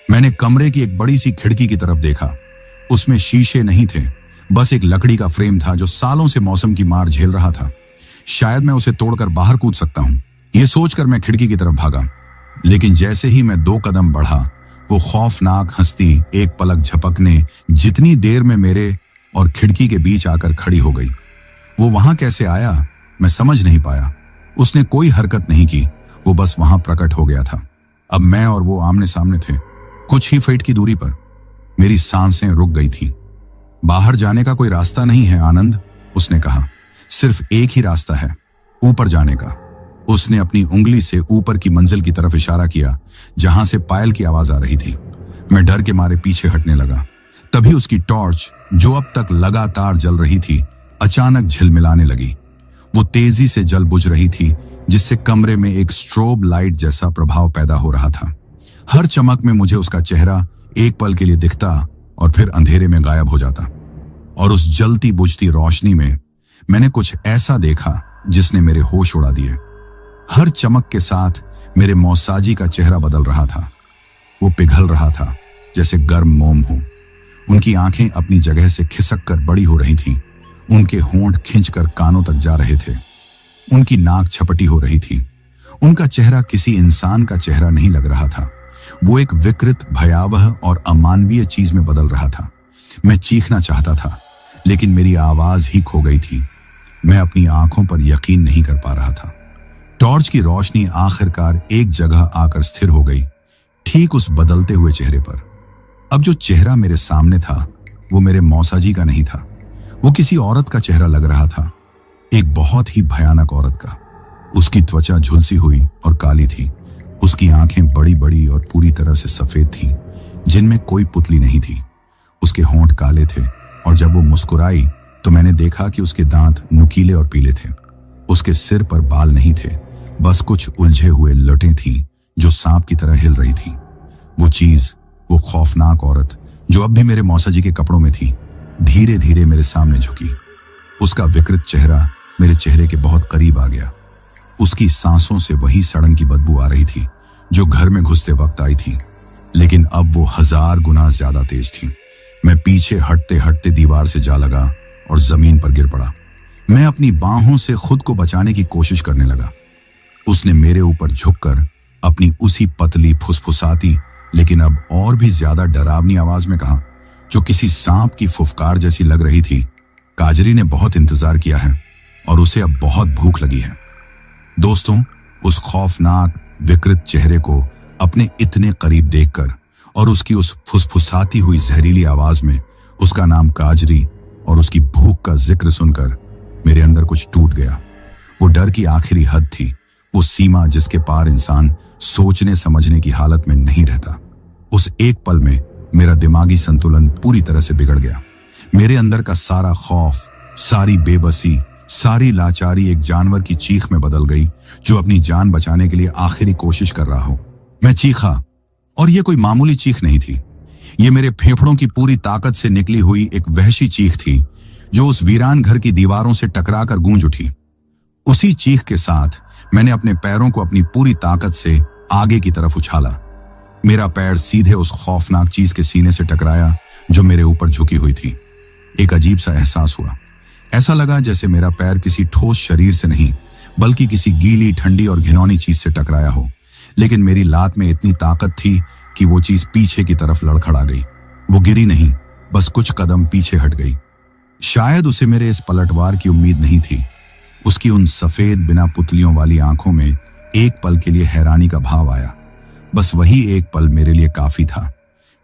मैंने कमरे की एक बड़ी सी खिड़की की तरफ देखा। उसमें शीशे नहीं थे, बस एक लकड़ी का फ्रेम था जो सालों से मौसम की मार झेल रहा था। शायद मैं उसे तोड़कर बाहर कूद सकता हूं, यह सोचकर मैं खिड़की की तरफ भागा। लेकिन जैसे ही मैं 2 कदम बढ़ा, वो खौफनाक हस्ती एक पलक झपकने जितनी देर में मेरे और खिड़की के बीच आकर खड़ी हो गई। वो वहां कैसे आया, मैं समझ नहीं पाया। उसने कोई हरकत नहीं की, वो बस वहां प्रकट हो गया था। अब मैं और वो आमने सामने थे, कुछ ही फीट की दूरी पर। मेरी सांसें रुक गई थीं। बाहर जाने का कोई रास्ता नहीं है आनंद, उसने कहा। सिर्फ एक ही रास्ता है, ऊपर जाने का। उसने अपनी उंगली से ऊपर की मंजिल की तरफ इशारा किया, जहां से पायल की आवाज आ रही थी। मैं डर के मारे पीछे हटने लगा। तभी उसकी टॉर्च, जो अब तक लगातार जल रही थी, अचानक झिलमिलाने लगी। वो तेजी से जल बुझ रही थी, जिससे कमरे में एक स्ट्रोब लाइट जैसा प्रभाव पैदा हो रहा था। हर चमक में मुझे उसका चेहरा एक पल के लिए दिखता और फिर अंधेरे में गायब हो जाता। और उस जलती बुझती रोशनी में मैंने कुछ ऐसा देखा जिसने मेरे होश उड़ा दिए। हर चमक के साथ मेरे मौसाजी का चेहरा बदल रहा था। वो पिघल रहा था जैसे गर्म मोम हो। उनकी आंखें अपनी जगह से खिसक कर बड़ी हो रही थीं। उनके होंठ खिंचकर कानों तक जा रहे थे। उनकी नाक छपटी हो रही थी। उनका चेहरा किसी इंसान का चेहरा नहीं लग रहा था। वो एक विकृत, भयावह और अमानवीय चीज में बदल रहा था। मैं चीखना चाहता था, लेकिन मेरी आवाज ही खो गई थी। मैं अपनी आंखों पर यकीन नहीं कर पा रहा था। टॉर्च की रोशनी आखिरकार एक जगह आकर स्थिर हो गई, ठीक उस बदलते हुए चेहरे पर। अब जो चेहरा मेरे सामने था, वो मेरे मौसाजी का नहीं था। वो किसी औरत का चेहरा लग रहा था, एक बहुत ही भयानक औरत का। उसकी त्वचा झुलसी हुई और काली थी। उसकी आंखें बड़ी बड़ी और पूरी तरह से सफेद थीं, जिनमें कोई पुतली नहीं थी। उसके होंठ काले थे, और जब वो मुस्कुराई तो मैंने देखा कि उसके दांत नुकीले और पीले थे। उसके सिर पर बाल नहीं थे, बस कुछ उलझे हुए लटें थीं जो सांप की तरह हिल रही थीं। वो खौफनाक औरत जो अब भी मेरे मौसाजी के कपड़ों में थी, धीरे धीरे मेरे सामने झुकी। उसका विकृत चेहरा मेरे चेहरे के बहुत करीब आ गया। उसकी सांसों से वही सड़न की बदबू आ रही थी जो घर में घुसते वक्त आई थी, लेकिन अब वो 1000 गुना ज्यादा तेज थी। मैं पीछे हटते हटते दीवार से जा लगा और जमीन पर गिर पड़ा। मैं अपनी बाहों से खुद को बचाने की कोशिश करने लगा। उसने मेरे ऊपर झुककर अपनी उसी पतली, फुसफुसाती लेकिन अब और भी ज्यादा डरावनी आवाज में कहा, जो किसी सांप की फुफकार जैसी लग रही थी, काजरी ने बहुत इंतजार किया है और उसे अब बहुत भूख लगी है। दोस्तों, उस खौफनाक, विकृत चेहरे को अपने इतने करीब देखकर और उसकी उस फुसफुसाती हुई जहरीली आवाज में उसका नाम काजरी और उसकी भूख का जिक्र सुनकर मेरे अंदर कुछ टूट गया। वो डर की आखिरी हद थी, वो सीमा जिसके पार इंसान सोचने समझने की हालत में नहीं रहता। उस एक पल में मेरा दिमागी संतुलन पूरी तरह से बिगड़ गया। मेरे अंदर का सारा खौफ, सारी बेबसी, सारी लाचारी एक जानवर की चीख में बदल गई जो अपनी जान बचाने के लिए आखिरी कोशिश कर रहा हो। मैं चीखा, और यह कोई मामूली चीख नहीं थी। ये मेरे फेफड़ों की पूरी ताकत से निकली हुई एक वहशी चीख थी जो उस वीरान घर की दीवारों से टकराकर गूंज उठी। उसी चीख के साथ मैंने अपने पैरों को अपनी पूरी ताकत से आगे की तरफ उछाला। मेरा पैर सीधे उस खौफनाक चीज के सीने से टकराया जो मेरे ऊपर झुकी हुई थी। एक अजीब सा एहसास हुआ। ऐसा लगा जैसे मेरा पैर किसी ठोस शरीर से नहीं बल्कि किसी गीली, ठंडी और घिनौनी चीज से टकराया हो। लेकिन मेरी लात में इतनी ताकत थी कि वो चीज पीछे की तरफ लड़खड़ा गई। वो गिरी नहीं, बस कुछ कदम पीछे हट गई। शायद उसे मेरे इस पलटवार की उम्मीद नहीं थी। उसकी उन सफेद बिना पुतलियों वाली आंखों में एक पल के लिए हैरानी का भाव आया। बस वही एक पल मेरे लिए काफी था।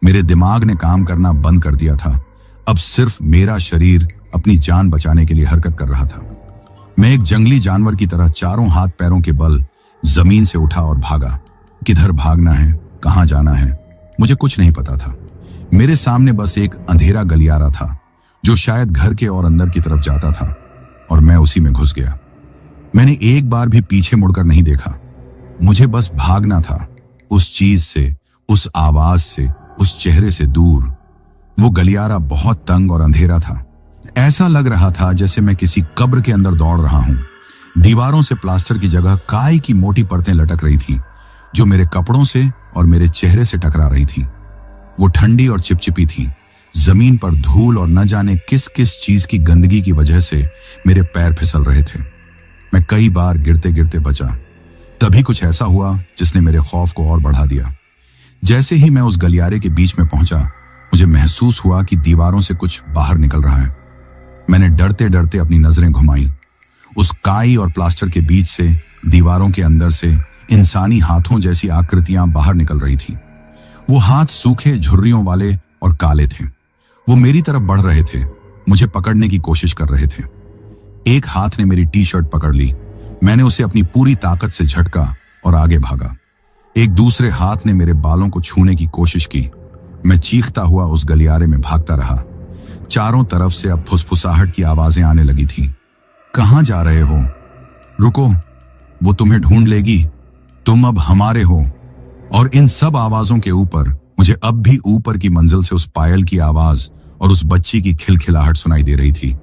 मेरे दिमाग ने काम करना बंद कर दिया था। अब सिर्फ मेरा शरीर अपनी जान बचाने के लिए हरकत कर रहा था। मैं एक जंगली जानवर की तरह चारों हाथ पैरों के बल जमीन से उठा और भागा। किधर भागना है, कहां जाना है, मुझे कुछ नहीं पता था। मेरे सामने बस एक अंधेरा गलियारा था जो शायद घर के और अंदर की तरफ जाता था, और मैं उसी में घुस गया। मैंने एक बार भी पीछे मुड़कर नहीं देखा। मुझे बस भागना था, उस चीज से, उस आवाज से, उस चेहरे से दूर। वो गलियारा बहुत तंग और अंधेरा था। ऐसा लग रहा था जैसे मैं किसी कब्र के अंदर दौड़ रहा हूं। दीवारों से प्लास्टर की जगह काई की मोटी परतें लटक रही थीं, जो मेरे कपड़ों से और मेरे चेहरे से टकरा रही थीं। वो ठंडी और चिपचिपी थीं। जमीन पर धूल और न जाने किस किस चीज की गंदगी की वजह से मेरे पैर फिसल रहे थे। मैं कई बार गिरते गिरते बचा। तभी कुछ ऐसा हुआ जिसने मेरे खौफ को और बढ़ा दिया। जैसे ही मैं उस गलियारे के बीच में पहुंचा, मुझे महसूस हुआ कि दीवारों से कुछ बाहर निकल रहा है। मैंने डरते डरते अपनी नजरें घुमाई। उस काई और प्लास्टर के बीच से, दीवारों के अंदर से इंसानी हाथों जैसी आकृतियां बाहर निकल रही थीं। वो हाथ सूखे, झुर्रियों वाले और काले थे। वो मेरी तरफ बढ़ रहे थे, मुझे पकड़ने की कोशिश कर रहे थे। एक हाथ ने मेरी टी शर्ट पकड़ ली। मैंने उसे अपनी पूरी ताकत से झटका और आगे भागा। एक दूसरे हाथ ने मेरे बालों को छूने की कोशिश की। मैं चीखता हुआ उस गलियारे में भागता रहा। चारों तरफ से अब फुसफुसाहट की आवाजें आने लगी थीं। कहां जा रहे हो? रुको, वो तुम्हें ढूंढ लेगी। तुम अब हमारे हो। और इन सब आवाजों के ऊपर मुझे अब भी ऊपर की मंजिल से उस पायल की आवाज और उस बच्ची की खिलखिलाहट सुनाई दे रही थी,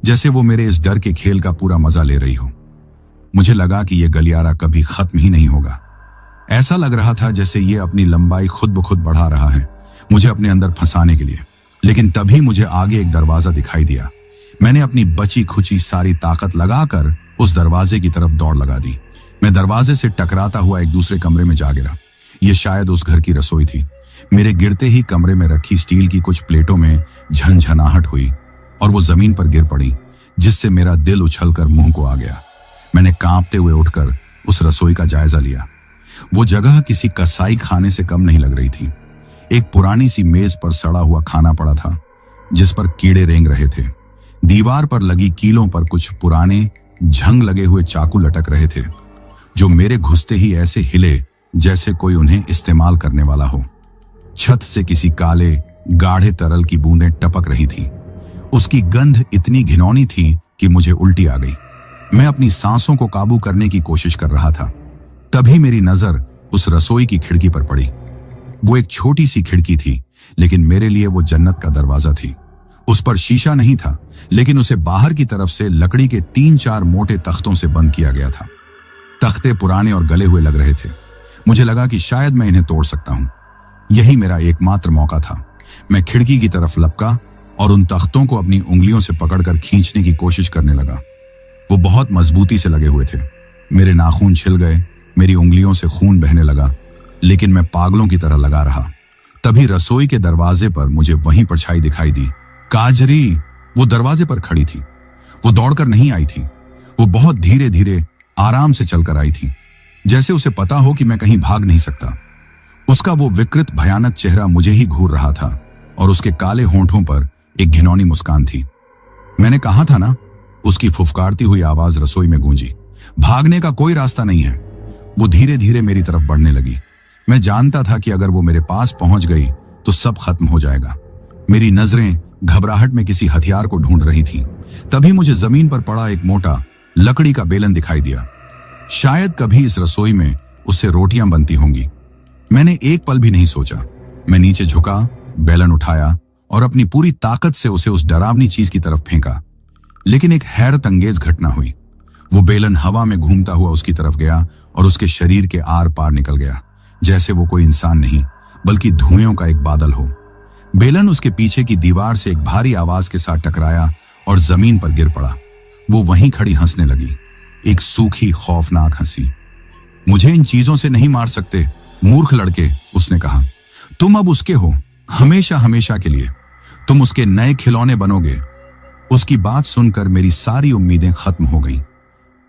जैसे वो मेरे इस डर के खेल का पूरा मजा ले रही हो। मुझे लगा कि यह गलियारा कभी खत्म ही नहीं होगा। ऐसा लग रहा था जैसे ये अपनी लंबाई खुद ब खुद बढ़ा रहा है, मुझे अपने अंदर फंसाने के लिए। लेकिन तभी मुझे आगे एक दरवाजा दिखाई दिया। मैंने अपनी बची खुची सारी ताकत लगाकर उस दरवाजे की तरफ दौड़ लगा दी। मैं दरवाजे से टकराता हुआ एक दूसरे कमरे में जा गिरा। यह शायद उस घर की रसोई थी। मेरे गिरते ही कमरे में रखी स्टील की कुछ प्लेटों में झनझनाहट हुई और वो जमीन पर गिर पड़ी, जिससे मेरा दिल उछलकर मुंह को आ गया। मैंने कांपते हुए उठकर उस रसोई का जायजा लिया। वो जगह किसी कसाई खाने से कम नहीं लग रही थी। एक पुरानी सी मेज पर सड़ा हुआ खाना पड़ा था, जिस पर कीड़े रेंग रहे थे। दीवार पर लगी कीलों पर कुछ पुराने झंग लगे हुए चाकू लटक रहे थे, जो मेरे घुसते ही ऐसे हिले जैसे कोई उन्हें इस्तेमाल करने वाला हो। छत से किसी काले गाढ़े तरल की बूंदें टपक रही थीं। उसकी गंध इतनी घिनौनी थी कि मुझे उल्टी आ गई। मैं अपनी सांसों को काबू करने की कोशिश कर रहा था। तभी मेरी नजर उस रसोई की खिड़की पर पड़ी। वो एक छोटी सी खिड़की थी, लेकिन मेरे लिए वो जन्नत का दरवाजा थी। उस पर शीशा नहीं था, लेकिन उसे बाहर की तरफ से लकड़ी के 3-4 मोटे तख्तों से बंद किया गया था। तख्ते पुराने और गले हुए लग रहे थे। मुझे लगा कि शायद मैं इन्हें तोड़ सकता हूं। यही मेरा एकमात्र मौका था। मैं खिड़की की तरफ लपका और उन तख्तों को अपनी उंगलियों से पकड़कर खींचने की कोशिश करने लगा। वो बहुत मजबूती से लगे हुए थे। मेरे नाखून छिल गए, मेरी उंगलियों से खून बहने लगा, लेकिन मैं पागलों की तरह लगा रहा। तभी रसोई के दरवाजे पर मुझे वही परछाई दिखाई दी। काजरी वो दरवाजे पर खड़ी थी। वो दौड़कर नहीं आई थी। वो बहुत धीरे धीरे आराम से चलकर आई थी, जैसे उसे पता हो कि मैं कहीं भाग नहीं सकता। उसका वो विकृत भयानक चेहरा मुझे ही घूर रहा था और उसके काले होंठों पर एक घिनौनी मुस्कान थी। मैंने कहा था ना, उसकी फुफकारती हुई आवाज रसोई में गूंजी। भागने का कोई रास्ता नहीं है। वो धीरे धीरे मेरी तरफ बढ़ने लगी। मैं जानता था कि अगर वो मेरे पास पहुंच गई तो सब खत्म हो जाएगा। मेरी नजरें घबराहट में किसी हथियार को ढूंढ रही थीं। तभी मुझे जमीन पर पड़ा एक मोटा लकड़ी का बेलन दिखाई दिया। शायद कभी इस रसोई में उससे रोटियां बनती होंगी। मैंने एक पल भी नहीं सोचा। मैं नीचे झुका, बेलन उठाया और अपनी पूरी ताकत से उसे उस डरावनी चीज की तरफ फेंका। लेकिन एक हैरत अंगेज घटना हुई। वो बेलन हवा में घूमता हुआ उसकी तरफ गया और उसके शरीर के आर पार निकल गया, जैसे वो कोई इंसान नहीं बल्कि धुएं का एक बादल हो। बेलन उसके पीछे की दीवार से एक भारी आवाज के साथ टकराया और जमीन पर गिर पड़ा। वो वहीं खड़ी हंसने लगी, एक सूखी खौफनाक हंसी। मुझे इन चीजों से नहीं मार सकते मूर्ख लड़के, उसने कहा। तुम अब उसके हो, हमेशा हमेशा के लिए। तुम उसके नए खिलौने बनोगे। उसकी बात सुनकर मेरी सारी उम्मीदें खत्म हो गईं।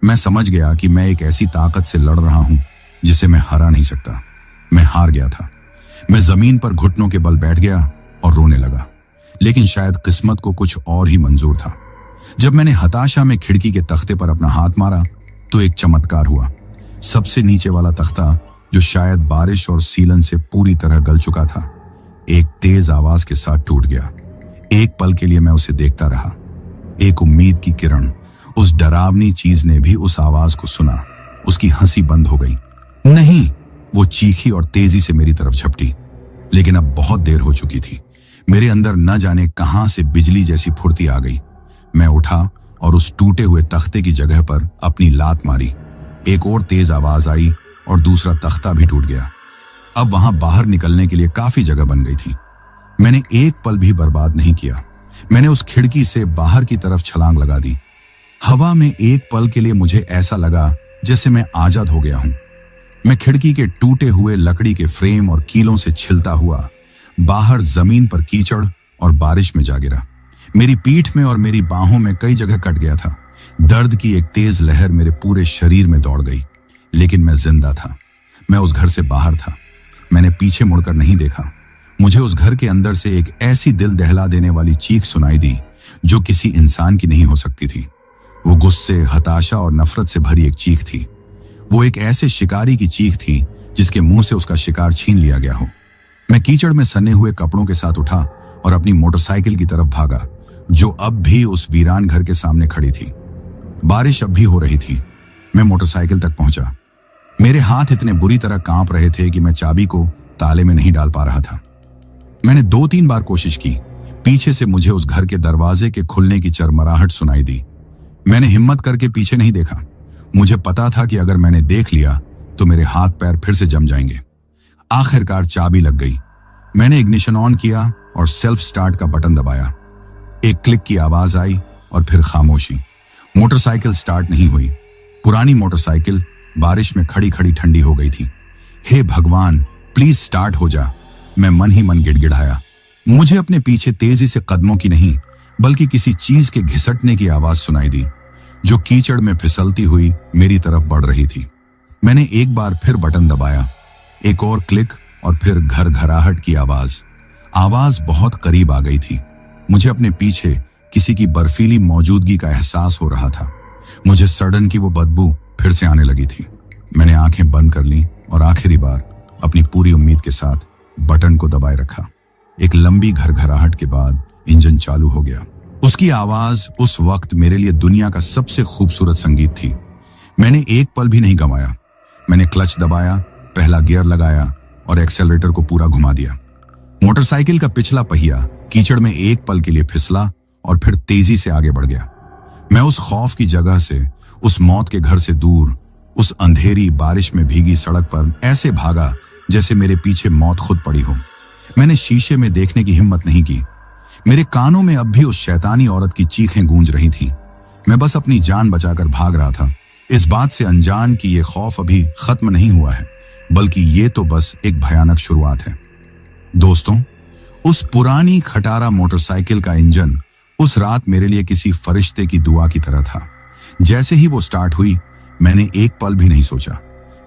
मैं समझ गया कि मैं एक ऐसी ताकत से लड़ रहा हूं जिसे मैं हरा नहीं सकता। मैं हार गया था। मैं जमीन पर घुटनों के बल बैठ गया और रोने लगा। लेकिन शायद किस्मत को कुछ और ही मंजूर था। जब मैंने हताशा में खिड़की के तख्ते पर अपना हाथ मारा तो एक चमत्कार हुआ। सबसे नीचे वाला तख्ता, जो शायद बारिश और सीलन से पूरी तरह गल चुका था, एक तेज आवाज के साथ टूट गया। एक पल के लिए मैं उसे देखता रहा। एक उम्मीद की किरण, उस डरावनी चीज ने भी उस आवाज को सुना। उसकी हंसी बंद हो गई। नहीं, वो चीखी और तेजी से मेरी तरफ झपटी। लेकिन अब बहुत देर हो चुकी थी। मेरे अंदर न जाने कहां से बिजली जैसी फुर्ती आ गई। मैं उठा और उस टूटे हुए तख्ते की जगह पर अपनी लात मारी। एक और तेज आवाज आई और दूसरा तख्ता भी टूट गया। अब वहां बाहर निकलने के लिए काफी जगह बन गई थी। मैंने एक पल भी बर्बाद नहीं किया। मैंने उस खिड़की से बाहर की तरफ छलांग लगा दी। हवा में एक पल के लिए मुझे ऐसा लगा जैसे मैं आजाद हो गया हूं। मैं खिड़की के टूटे हुए लकड़ी के फ्रेम और कीलों से छिलता हुआ बाहर जमीन पर कीचड़ और बारिश में जा गिरा। मेरी पीठ में और मेरी बाहों में कई जगह कट गया था। दर्द की एक तेज लहर मेरे पूरे शरीर में दौड़ गई। लेकिन मैं जिंदा था। मैं उस घर से बाहर था। मैंने पीछे मुड़कर नहीं देखा। मुझे उस घर के अंदर से एक ऐसी दिल दहला देने वाली चीख सुनाई दी जो किसी इंसान की नहीं हो सकती थी। वो गुस्से, हताशा और नफरत से भरी एक चीख थी। वो एक ऐसे शिकारी की चीख थी जिसके मुंह से उसका शिकार छीन लिया गया हो। मैं कीचड़ में सने हुए कपड़ों के साथ उठा और अपनी मोटरसाइकिल की तरफ भागा, जो अब भी उस वीरान घर के सामने खड़ी थी। बारिश अब भी हो रही थी। मैं मोटरसाइकिल तक पहुंचा। मेरे हाथ इतने बुरी तरह कांप रहे थे कि मैं चाबी को ताले में नहीं डाल पा रहा था। मैंने 2-3 बार कोशिश की। पीछे से मुझे उस घर के दरवाजे के खुलने की चरमराहट सुनाई दी। मैंने हिम्मत करके पीछे नहीं देखा। मुझे पता था कि अगर मैंने देख लिया तो मेरे हाथ पैर फिर से जम जाएंगे। आखिरकार चाबी लग गई। मैंने इग्निशन ऑन किया और सेल्फ स्टार्ट का बटन दबाया। एक क्लिक की आवाज आई और फिर खामोशी। मोटरसाइकिल स्टार्ट नहीं हुई। पुरानी मोटरसाइकिल बारिश में खड़ी खड़ी ठंडी हो गई थी। हे भगवान, प्लीज स्टार्ट हो जा, मैं मन ही मन गिड़गिड़ाया। मुझे अपने पीछे तेजी से कदमों की नहीं बल्कि किसी चीज के घिसटने की आवाज सुनाई दी, जो कीचड़ में फिसलती हुई मेरी तरफ बढ़ रही थी। मैंने एक बार फिर बटन दबाया। एक और क्लिक और फिर घरघराहट की आवाज। आवाज बहुत करीब आ गई थी। मुझे अपने पीछे किसी की बर्फीली मौजूदगी का एहसास हो रहा था। मुझे सड़न की वो बदबू फिर से आने लगी थी। मैंने आंखें बंद कर ली और आखिरी बार अपनी पूरी उम्मीद के साथ बटन को दबाए रखा। एक लंबी घरघराहट के बाद इंजन चालू हो गया। उसकी आवाज उस वक्त मेरे लिए दुनिया का सबसे खूबसूरत संगीत थी। मैंने एक पल भी नहीं गंवाया। मैंने क्लच दबाया, पहला गियर लगाया और एक्सेलरेटर को पूरा घुमा दिया। मोटरसाइकिल का पिछला पहिया कीचड़ में एक पल के लिए फिसला और फिर तेजी से आगे बढ़ गया। मैं उस खौफ की जगह से, उस मौत के घर से दूर, उस अंधेरी बारिश में भीगी सड़क पर ऐसे भागा जैसे मेरे पीछे मौत खुद पड़ी हो। मैंने शीशे में देखने की हिम्मत नहीं की। मेरे कानों में अब भी उस शैतानी औरत की चीखें गूंज रही थीं। मैं बस अपनी जान बचाकर भाग रहा था, इस बात से अनजान कि ये खौफ अभी खत्म नहीं हुआ है, बल्कि ये तो बस एक भयानक शुरुआत है। दोस्तों, उस पुरानी खटारा मोटरसाइकिल का इंजन उस रात मेरे लिए किसी फरिश्ते की दुआ की तरह था। जैसे ही वो स्टार्ट हुई, मैंने एक पल भी नहीं सोचा।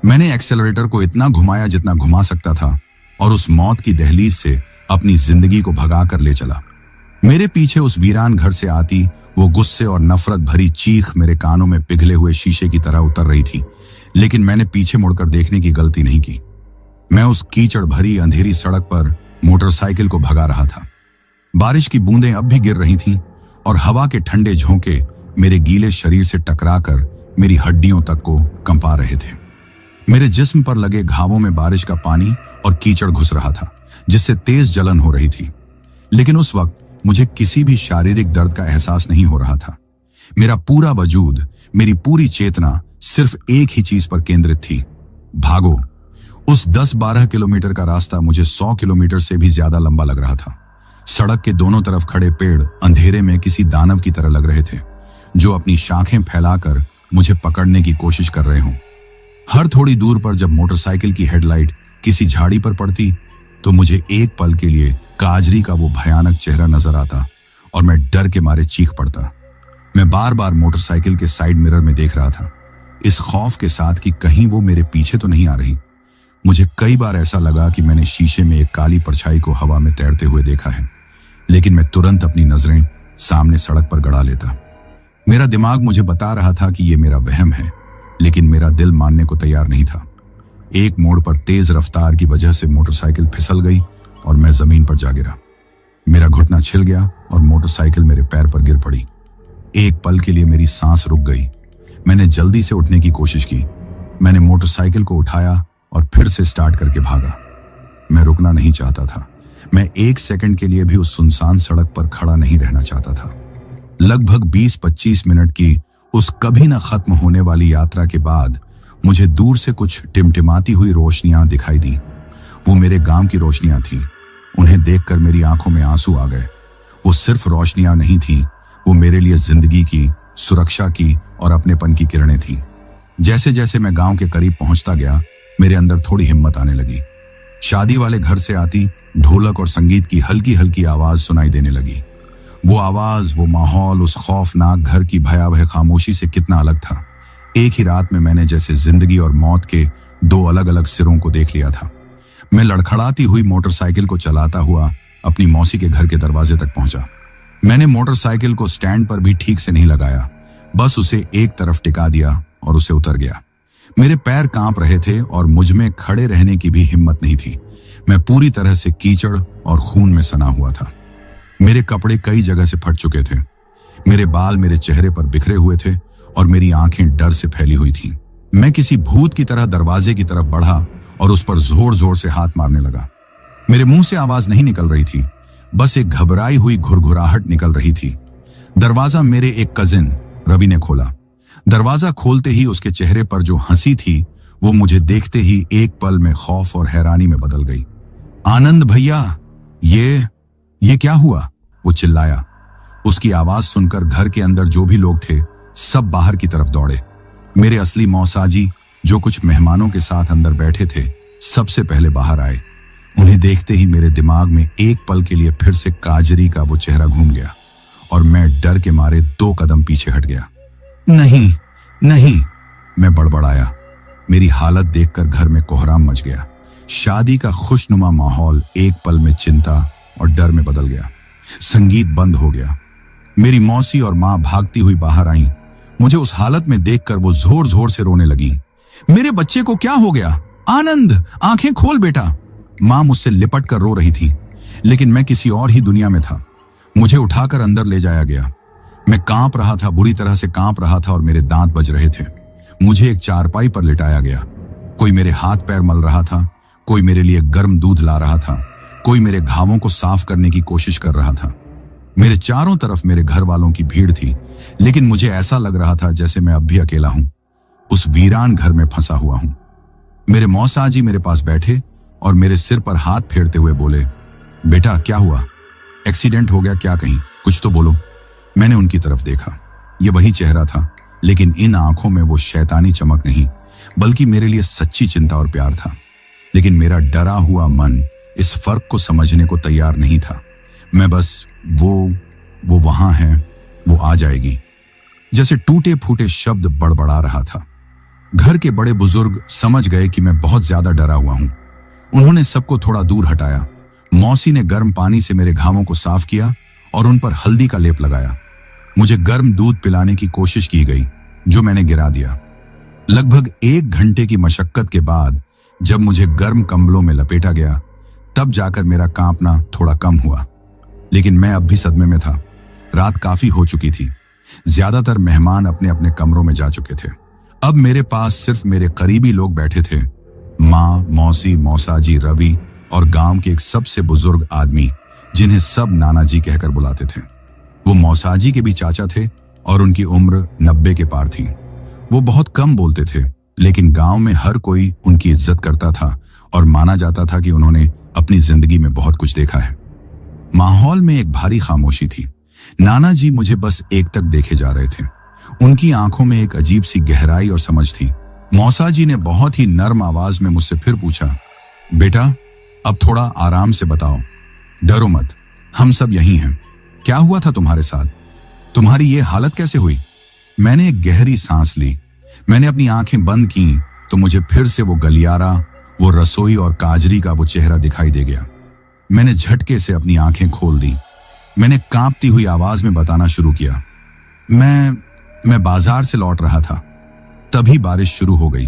मैंने एक्सेलरेटर को इतना घुमाया जितना घुमा सकता था और उस मौत की दहलीज से अपनी जिंदगी को भगा कर ले चला। मेरे पीछे उस वीरान घर से आती वो गुस्से और नफरत भरी चीख मेरे कानों में पिघले हुए शीशे की तरह उतर रही थी, लेकिन मैंने पीछे मुड़कर देखने की गलती नहीं की। मैं उस कीचड़ भरी अंधेरी सड़क पर मोटरसाइकिल को भगा रहा था। बारिश की बूंदें अब भी गिर रही थीं और हवा के ठंडे झोंके मेरे गीले शरीर से टकराकर मेरी हड्डियों तक को कंपा रहे थे। मेरे जिस्म पर लगे घावों में बारिश का पानी और कीचड़ घुस रहा था, जिससे तेज जलन हो रही थी। लेकिन उस वक्त मुझे किसी भी शारीरिक दर्द का एहसास नहीं हो रहा था। मेरा पूरा वजूद, मेरी पूरी चेतना सिर्फ एक ही चीज पर केंद्रित थी, भागो। उस 10-12 किलोमीटर का रास्ता मुझे 100 किलोमीटर से भी ज्यादा लंबा लग रहा था। सड़क के दोनों तरफ खड़े पेड़ अंधेरे में किसी दानव की तरह लग रहे थे, जो अपनी शाखें फैलाकर मुझे पकड़ने की कोशिश कर रहे हों। हर थोड़ी दूर पर जब मोटरसाइकिल की हेडलाइट किसी झाड़ी पर पड़ती तो मुझे एक पल के लिए काजरी का वो भयानक चेहरा नजर आता और मैं डर के मारे चीख पड़ता। मैं बार बार मोटरसाइकिल के साइड मिरर में देख रहा था, इस खौफ के साथ कि कहीं वो मेरे पीछे तो नहीं आ रही। मुझे कई बार ऐसा लगा कि मैंने शीशे में एक काली परछाई को हवा में तैरते हुए देखा है, लेकिन मैं तुरंत अपनी नजरें सामने सड़क पर गड़ा लेता। मेरा दिमाग मुझे बता रहा था कि यह मेरा वहम है, लेकिन मेरा दिल मानने को तैयार नहीं था। एक मोड़ पर तेज रफ्तार की वजह से मोटरसाइकिल फिसल गई और मैं जमीन पर जा गिरा। मेरा घुटना छिल गया और मोटरसाइकिल मेरे पैर पर गिर पड़ी। एक पल के लिए मेरी सांस रुक गई। मैंने जल्दी से उठने की कोशिश की। मैंने मोटरसाइकिल को उठाया और फिर से स्टार्ट करके भागा। मैं रुकना नहीं चाहता था। मैं एक सेकंड के लिए भी उस सुनसान सड़क पर खड़ा नहीं रहना चाहता था। लगभग 20-25 मिनट की उस कभी न खत्म होने वाली यात्रा के बाद मुझे दूर से कुछ टिमटिमाती हुई रोशनियां दिखाई दी। वो मेरे गांव की रोशनियां थीं। उन्हें देखकर मेरी आंखों में आंसू आ गए। वो सिर्फ रोशनियां नहीं थीं, वो मेरे लिए जिंदगी की, सुरक्षा की और अपनेपन की किरणें थीं। जैसे जैसे मैं गांव के करीब पहुंचता गया, मेरे अंदर थोड़ी हिम्मत आने लगी। शादी वाले घर से आती ढोलक और संगीत की हल्की हल्की आवाज सुनाई देने लगी। वो आवाज, वो माहौल उस खौफनाक घर की भयावह खामोशी से कितना अलग था। एक ही रात में मैंने जैसे जिंदगी और मौत के दो अलग अलग सिरों को देख लिया था। मैं लड़खड़ाती हुई मोटरसाइकिल को चलाता हुआ अपनी मौसी के घर के दरवाजे तक पहुंचा। मैंने मोटरसाइकिल को स्टैंड पर भी ठीक से नहीं लगाया, बस उसे एक तरफ टिका दिया और उसे उतर गया। मेरे पैर कांप रहे थे और मुझ में खड़े रहने की भी हिम्मत नहीं थी। मैं पूरी तरह से कीचड़ और खून में सना हुआ था। मेरे कपड़े कई जगह से फट चुके थे। मेरे बाल मेरे चेहरे पर बिखरे हुए थे और मेरी आंखें डर से फैली हुई थीं। मैं किसी भूत की तरह दरवाजे की तरफ बढ़ा और उस पर जोर जोर से हाथ मारने लगा। मेरे मुंह से आवाज नहीं निकल रही थी, बस एक घबराई हुई घुरघुराहट निकल रही थी। दरवाजा मेरे एक कजिन रवि ने खोला। दरवाजा खोलते ही उसके चेहरे पर जो हंसी थी वो मुझे देखते ही एक पल में खौफ और हैरानी में बदल गई। आनंद भैया, ये क्या हुआ? वो चिल्लाया। उसकी आवाज सुनकर घर के अंदर जो भी लोग थे सब बाहर की तरफ दौड़े। मेरे असली मौसाजी, जो कुछ मेहमानों के साथ अंदर बैठे थे, सबसे पहले बाहर आए। उन्हें देखते ही मेरे दिमाग में एक पल के लिए फिर से काजरी का वो चेहरा घूम गया और मैं डर के मारे 2 कदम पीछे हट गया। नहीं नहीं, मैं बड़बड़ाया। मेरी हालत देखकर घर में कोहराम मच गया। शादी का खुशनुमा माहौल एक पल में चिंता और डर में बदल गया। संगीत बंद हो गया। मेरी मौसी और मां भागती हुई बाहर आईं। मुझे उस हालत में देखकर वो जोर जोर से रोने लगी। मेरे बच्चे को क्या हो गया? आनंद, आंखें खोल बेटा। मां मुझसे लिपट कर रो रही थी, लेकिन मैं किसी और ही दुनिया में था। मुझे उठाकर अंदर ले जाया गया। मैं कांप रहा था, बुरी तरह से कांप रहा था और मेरे दांत बज रहे थे। मुझे एक चारपाई पर लिटाया गया। कोई मेरे हाथ पैर मल रहा था, कोई मेरे लिए गर्म दूध ला रहा था, कोई मेरे घावों को साफ करने की कोशिश कर रहा था। मेरे चारों तरफ मेरे घर वालों की भीड़ थी, लेकिन मुझे ऐसा लग रहा था जैसे मैं अब भी अकेला हूं, उस वीरान घर में फंसा हुआ हूं। मेरे मौसाजी मेरे पास बैठे और मेरे सिर पर हाथ फेरते हुए बोले, बेटा क्या हुआ? एक्सीडेंट हो गया क्या कहीं? कुछ तो बोलो। मैंने उनकी तरफ देखा। यह वही चेहरा था, लेकिन इन आंखों में वो शैतानी चमक नहीं, बल्कि मेरे लिए सच्ची चिंता और प्यार था। लेकिन मेरा डरा हुआ मन इस फर्क को समझने को तैयार नहीं था। मैं बस वो वहां है, वो आ जाएगी, जैसे टूटे फूटे शब्द बड़बड़ा रहा था। घर के बड़े बुजुर्ग समझ गए कि मैं बहुत ज्यादा डरा हुआ हूं। उन्होंने सबको थोड़ा दूर हटाया। मौसी ने गर्म पानी से मेरे घावों को साफ किया और उन पर हल्दी का लेप लगाया। मुझे गर्म दूध पिलाने की कोशिश की गई, जो मैंने गिरा दिया। लगभग 1 घंटे की मशक्कत के बाद जब मुझे गर्म कंबलों में लपेटा गया, तब जाकर मेरा कांपना थोड़ा कम हुआ। लेकिन मैं अब भी सदमे में था। रात काफी हो चुकी थी। ज्यादातर मेहमान अपने अपने कमरों में जा चुके थे। अब मेरे पास सिर्फ मेरे करीबी लोग बैठे थे, माँ, मौसी, मौसाजी, रवि और गांव के एक सबसे बुजुर्ग आदमी, जिन्हें सब नाना जी कहकर बुलाते थे। वो मौसाजी के भी चाचा थे और उनकी उम्र 90 के पार थी। वो बहुत कम बोलते थे, लेकिन गांव में हर कोई उनकी इज्जत करता था और माना जाता था कि उन्होंने अपनी जिंदगी में बहुत कुछ देखा है। माहौल में एक भारी खामोशी थी। नाना जी मुझे बस एक तक देखे जा रहे थे। उनकी आंखों में एक अजीब सी गहराई और समझ थी। मौसा जी ने बहुत ही नर्म आवाज में मुझसे फिर पूछा, बेटा अब थोड़ा आराम से बताओ, डरो मत, हम सब यहीं हैं। क्या हुआ था तुम्हारे साथ? तुम्हारी ये हालत कैसे हुई? मैंने एक गहरी सांस ली। मैंने अपनी आंखें बंद की तो मुझे फिर से वो गलियारा, वो रसोई और काजरी का वो चेहरा दिखाई दे गया। मैंने झटके से अपनी आंखें खोल दी। मैंने कांपती हुई आवाज में बताना शुरू किया, मैं बाजार से लौट रहा था, तभी बारिश शुरू हो गई।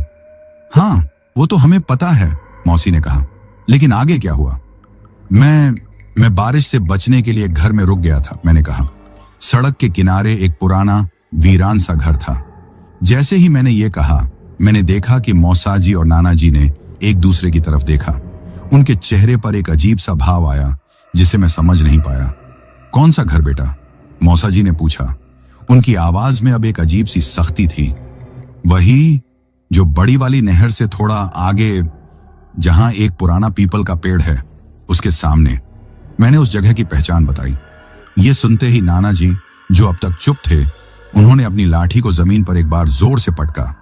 हाँ वो तो हमें पता है, मौसी ने कहा, लेकिन आगे क्या हुआ? मैं बारिश से बचने के लिए घर में रुक गया था, मैंने कहा। सड़क के किनारे एक पुराना वीरान सा घर था। जैसे ही मैंने ये कहा, मैंने देखा कि मौसा जी और नाना जी ने एक दूसरे की तरफ देखा। उनके चेहरे पर एक अजीब सा भाव आया जिसे मैं समझ नहीं पाया। कौन सा घर बेटा? मौसा जी ने पूछा। उनकी आवाज में अब एक अजीब सी सख्ती थी। वही जो बड़ी वाली नहर से थोड़ा आगे, जहां एक पुराना पीपल का पेड़ है, उसके सामने। मैंने उस जगह की पहचान बताई। ये सुनते ही नाना जी, जो अब तक चुप थे, उन्होंने अपनी लाठी को जमीन पर एक बार जोर से पटका।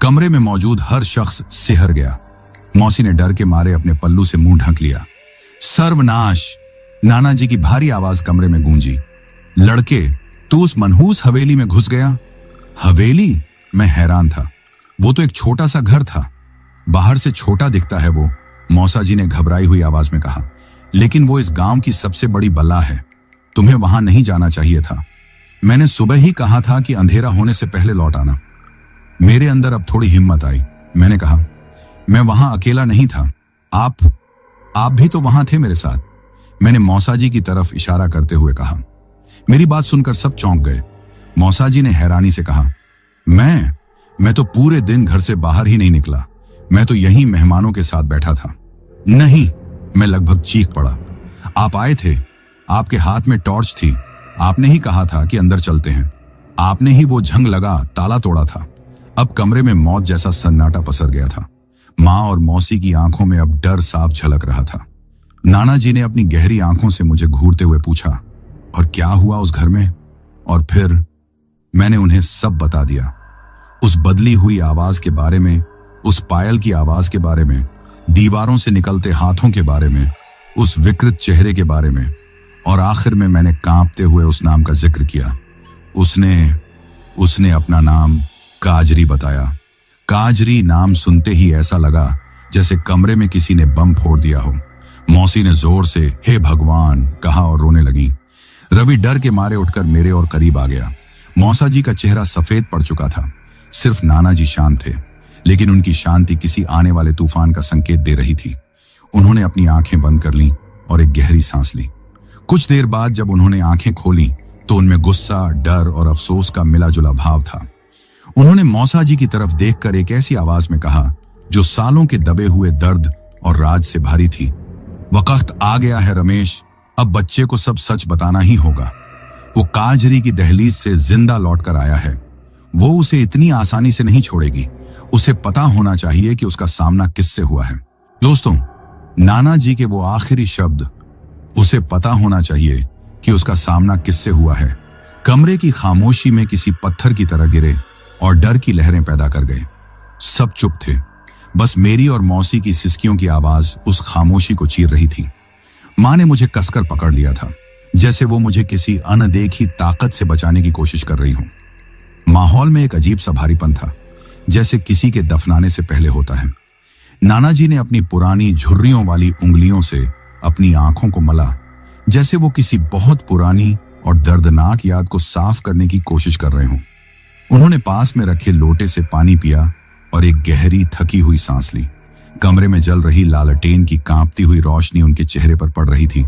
कमरे में मौजूद हर शख्स सिहर गया। मौसी ने डर के मारे अपने पल्लू से मुंह ढक लिया। सर्वनाश! नाना जी की भारी आवाज कमरे में गूंजी। लड़के, तू उस मनहूस हवेली में घुस गया? हवेली? मैं हैरान था। वो तो एक छोटा सा घर था। बाहर से छोटा दिखता है वो, मौसा जी ने घबराई हुई आवाज में कहा, लेकिन वो इस गांव की सबसे बड़ी बला है। तुम्हें वहां नहीं जाना चाहिए था। मैंने सुबह ही कहा था कि अंधेरा होने से पहले लौट आना। मेरे अंदर अब थोड़ी हिम्मत आई। मैंने कहा, मैं वहां अकेला नहीं था, आप भी तो वहां थे मेरे साथ। मैंने मौसा जी की तरफ इशारा करते हुए कहा। मेरी बात सुनकर सब चौंक गए। मौसा जी ने हैरानी से कहा, मैं तो पूरे दिन घर से बाहर ही नहीं निकला। मैं तो यहीं मेहमानों के साथ बैठा था। नहीं, मैं लगभग चीख पड़ा। आप आए थे, आपके हाथ में टॉर्च थी। आपने ही कहा था कि अंदर चलते हैं। आपने ही वो झंग लगा ताला तोड़ा था। अब कमरे में मौत जैसा सन्नाटा पसर गया था। माँ और मौसी की आंखों में अब डर साफ झलक रहा था। नाना जी ने अपनी गहरी आंखों से मुझे घूरते हुए पूछा, और क्या हुआ उस घर में? और फिर मैंने उन्हें सब बता दिया। उस बदली हुई आवाज के बारे में, उस पायल की आवाज के बारे में, दीवारों से निकलते हाथों के बारे में, उस विकृत चेहरे के बारे में, और आखिर में मैंने कांपते हुए उस नाम का जिक्र किया। उसने अपना नाम काजरी बताया। काजरी नाम सुनते ही ऐसा लगा जैसे कमरे में किसी ने बम फोड़ दिया हो। मौसी ने जोर से हे भगवान कहा और रोने लगी। रवि डर के मारे उठकर मेरे और करीब आ गया। मौसा जी का चेहरा सफेद पड़ चुका था। सिर्फ नाना जी शांत थे, लेकिन उनकी शांति किसी आने वाले तूफान का संकेत दे रही थी। उन्होंने अपनी आंखें बंद कर लीं और एक गहरी सांस ली। कुछ देर बाद जब उन्होंने आंखें खोली तो उनमें गुस्सा, डर और अफसोस का मिला जुला भाव था। उन्होंने मौसा जी की तरफ देखकर एक ऐसी आवाज में कहा जो सालों के दबे हुए दर्द और राज से भारी थी, वक्त आ गया है रमेश, अब बच्चे को सब सच बताना ही होगा। वो काजरी की दहलीज से जिंदा लौटकर आया है। वो उसे इतनी आसानी से नहीं छोड़ेगी। उसे पता होना चाहिए कि उसका सामना किससे हुआ है। दोस्तों, नाना जी के वो आखिरी शब्द, उसे पता होना चाहिए कि उसका सामना किससे हुआ है, कमरे की खामोशी में किसी पत्थर की तरह गिरे और डर की लहरें पैदा कर गए। सब चुप थे। बस मेरी और मौसी की सिसकियों की आवाज उस खामोशी को चीर रही थी। माँ ने मुझे कसकर पकड़ लिया था, जैसे वो मुझे किसी अनदेखी ताकत से बचाने की कोशिश कर रही हो। माहौल में एक अजीब सा भारीपन था, जैसे किसी के दफनाने से पहले होता है। नाना जी ने अपनी पुरानी झुर्रियों वाली उंगलियों से अपनी आंखों को मला, जैसे वो किसी बहुत पुरानी और दर्दनाक याद को साफ करने की कोशिश कर रहे हों। उन्होंने पास में रखे लोटे से पानी पिया और एक गहरी थकी हुई सांस ली। कमरे में जल रही लालटेन की कांपती हुई रोशनी उनके चेहरे पर पड़ रही थी,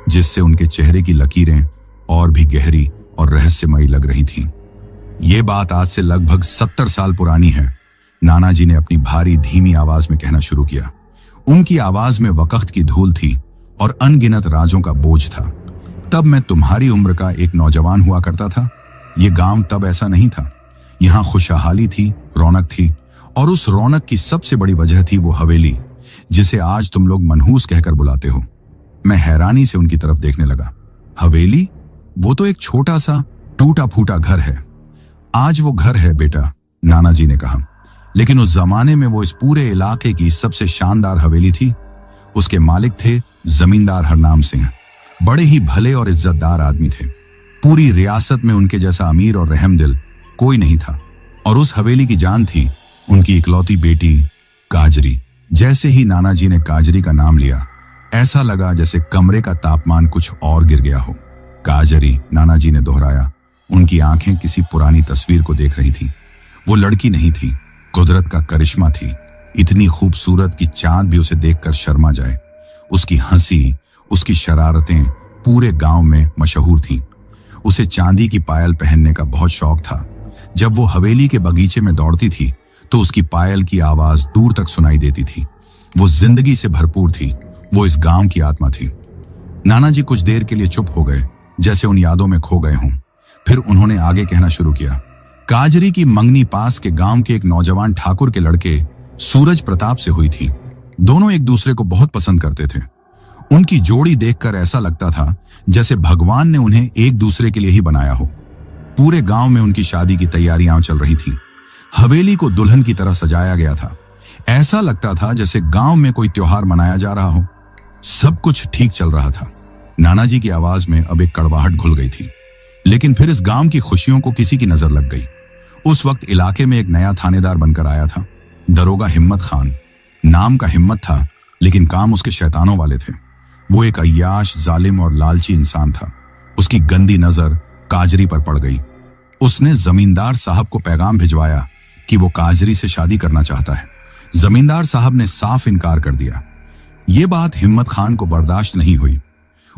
जिससे उनके चेहरे की लकीरें और भी गहरी और रहस्यमयी लग रही थीं। ये बात आज से लगभग 70 साल पुरानी है, नाना जी ने अपनी भारी धीमी आवाज में कहना शुरू किया। उनकी आवाज में वक्त की धूल थी और अनगिनत राजों का बोझ था। तब मैं तुम्हारी उम्र का एक नौजवान हुआ करता था। ये गांव तब ऐसा नहीं था। यहाँ खुशहाली थी, रौनक थी, और उस रौनक की सबसे बड़ी वजह थी वो हवेली, जिसे आज तुम लोग मनहूस कहकर बुलाते हो। मैं हैरानी से उनकी तरफ देखने लगा। हवेली? वो तो एक छोटा सा टूटा फूटा घर है। आज वो घर है बेटा, नाना जी ने कहा, लेकिन उस जमाने में वो इस पूरे इलाके की सबसे शानदार हवेली थी। उसके मालिक थे जमींदार हरनाम सिंह। बड़े ही भले और इज्जतदार आदमी थे। पूरी रियासत में उनके जैसा अमीर और रहमदिल कोई नहीं था। और उस हवेली की जान थी उनकी इकलौती बेटी काजरी। जैसे ही नाना जी ने काजरी का नाम लिया, ऐसा लगा जैसे कमरे का तापमान कुछ और गिर गया हो। काजरी, नाना जी ने दोहराया। उनकी आंखें किसी पुरानी तस्वीर को देख रही थी। वो लड़की नहीं थी, कुदरत का करिश्मा थी, इतनी खूबसूरत कि चांद भी उसे देखकर शर्मा जाए। उसकी हंसी, उसकी शरारतें पूरे गांव में मशहूर थीं। उसे चांदी की पायल पहनने का बहुत शौक था। जब वो हवेली के बगीचे में दौड़ती थी तो उसकी पायल की आवाज दूर तक सुनाई देती थी। वो जिंदगी से भरपूर थी। वो इस गांव की आत्मा थी। नाना जी कुछ देर के लिए चुप हो गए, जैसे उन यादों में खो गए हों। फिर उन्होंने आगे कहना शुरू किया। काजरी की मंगनी पास के गांव के एक नौजवान ठाकुर के लड़के सूरज प्रताप से हुई थी। दोनों एक दूसरे को बहुत पसंद करते थे। उनकी जोड़ी देखकर ऐसा लगता था जैसे भगवान ने उन्हें एक दूसरे के लिए ही बनाया हो। पूरे गांव में उनकी शादी की तैयारियां चल रही थी। हवेली को दुल्हन की तरह सजाया गया था। ऐसा लगता था जैसे गांव में कोई त्योहार मनाया जा रहा हो। सब कुछ ठीक चल रहा था। नाना जी की आवाज में अब एक कड़वाहट घुल गई थी। लेकिन फिर इस गांव की खुशियों को किसी की नजर लग गई। उस वक्त इलाके में एक नया थानेदार बनकर आया था, दरोगा हिम्मत खान। नाम का हिम्मत था, लेकिन काम उसके शैतानों वाले थे। वो एक अय्याश, जालिम और लालची इंसान था। उसकी गंदी नजर काजरी पर पड़ गई। उसने जमींदार साहब को पैगाम भिजवाया कि वो काजरी से शादी करना चाहता है। जमींदार साहब ने साफ इनकार कर दिया। ये बात हिम्मत खान को बर्दाश्त नहीं हुई।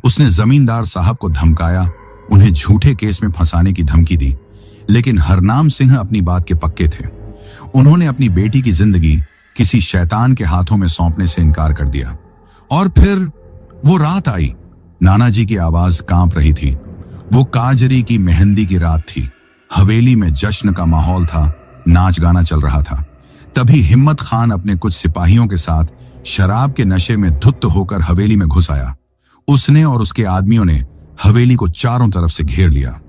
उसने जमींदार साहब को धमकाया, उन्हें झूठे केस में फंसाने की धमकी दी। लेकिन हरनाम सिंह अपनी बात के पक्के थे। उन्होंने अपनी बेटी की जिंदगी किसी शैतान के हाथों में सौंपने से इनकार कर दिया। और फिर वो रात आई। नाना जी की आवाज कांप रही थी। वो काजरी की मेहंदी की रात थी। हवेली में जश्न का माहौल था, नाच गाना चल रहा था। तभी हिम्मत खान अपने कुछ सिपाहियों के साथ शराब के नशे में धुत होकर हवेली में घुस आया। उसने और उसके आदमियों ने हवेली को चारों तरफ से घेर लिया।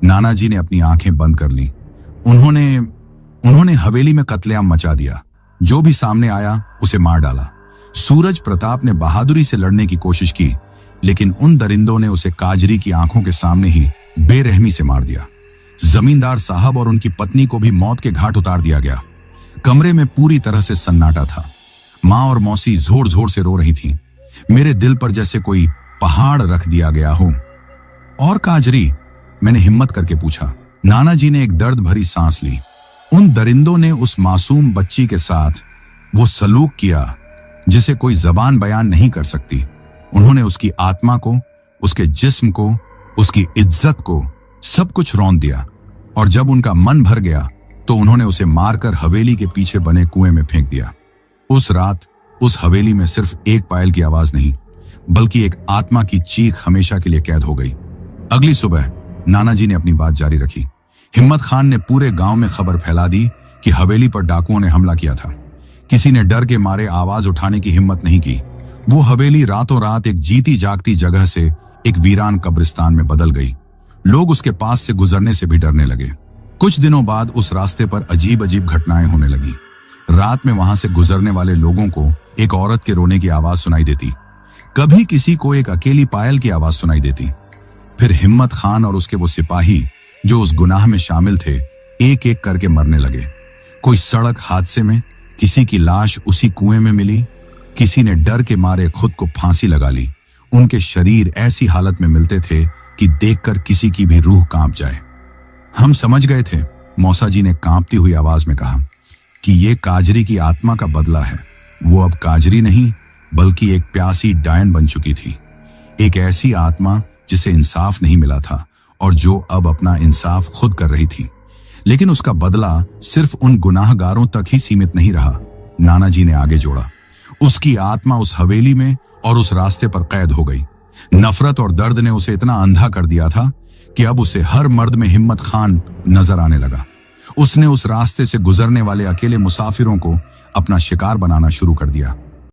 नाना जी ने अपनी आंखें बंद कर ली। उन्होंने हवेली में कत्लेआम मचा दिया। जो भी सामने आया उसे मार डाला। सूरज प्रताप ने बहादुरी से लड़ने की कोशिश की, लेकिन उन दरिंदों ने उसे काजरी की आंखों के सामने ही बेरहमी से मार दिया। जमींदार साहब और उनकी पत्नी को भी मौत के घाट उतार दिया गया। कमरे में पूरी तरह से सन्नाटा था। माँ और मौसी जोर जोर से रो रही थीं। मेरे दिल पर जैसे कोई पहाड़ रख दिया गया हो। और काजरी? मैंने हिम्मत करके पूछा। नाना जी ने एक दर्द भरी सांस ली। उन दरिंदों ने उस मासूम बच्ची के साथ वो सलूक किया जिसे कोई जबान बयान नहीं कर सकती। उन्होंने उसकी आत्मा को, उसके जिस्म को, उसकी इज्जत को, सब कुछ रौंद दिया। और जब उनका मन भर गया तो उन्होंने उसे मारकर हवेली के पीछे बने कुएं में फेंक दिया। उस रात उस हवेली में सिर्फ एक पायल की आवाज नहीं, बल्कि एक आत्मा की चीख हमेशा के लिए कैद हो गई। अगली सुबह नाना जी ने अपनी बात जारी रखी। हिम्मत खान ने पूरे गांव में खबर फैला दी कि हवेली पर डाकुओं ने हमला किया था। किसी ने डर के मारे आवाज उठाने की हिम्मत नहीं की। वो हवेली रातों रात एक जीती जागती जगह से एक वीरान कब्रिस्तान में बदल गई। लोग उसके पास से गुजरने से भी डरने लगे। कुछ दिनों बाद उस रास्ते पर अजीब अजीब घटनाएं होने लगी। रात में वहां से गुजरने वाले लोगों को एक औरत के रोने की आवाज सुनाई देती। कभी किसी को एक अकेली पायल की आवाज सुनाई देती। फिर हिम्मत खान और उसके वो सिपाही जो उस गुनाह में शामिल थे, एक एक करके मरने लगे। कोई सड़क हादसे में, किसी की लाश उसी कुएं में मिली, किसी ने डर के मारे खुद को फांसी लगा ली। उनके शरीर ऐसी हालत में मिलते थे कि देखकर किसी की भी रूह कांप जाए। हम समझ गए थे, मौसा जी ने कांपती हुई आवाज में कहा, कि ये काजरी की आत्मा का बदला है। वो अब काजरी नहीं, बल्कि एक प्यासी डायन बन चुकी थी। एक ऐसी आत्मा जिसे इंसाफ नहीं मिला था और जो अब अपना इंसाफ खुद कर रही थी। लेकिन उसका बदला सिर्फ उन गुनाहगारों तक ही सीमित नहीं रहा। नाना जी ने आगे जोड़ा, उसकी आत्मा उस हवेली में और उस रास्ते पर कैद हो गई। नफरत और दर्द ने उसे इतना अंधा कर दिया था कि अब उसे हर मर्द में हिम्मत खान नजर आने लगा। उसने उस रास्ते से गुजरने वाले अकेले मुसाफिरों को अपना शिकार बनाना शुरू कर दिया।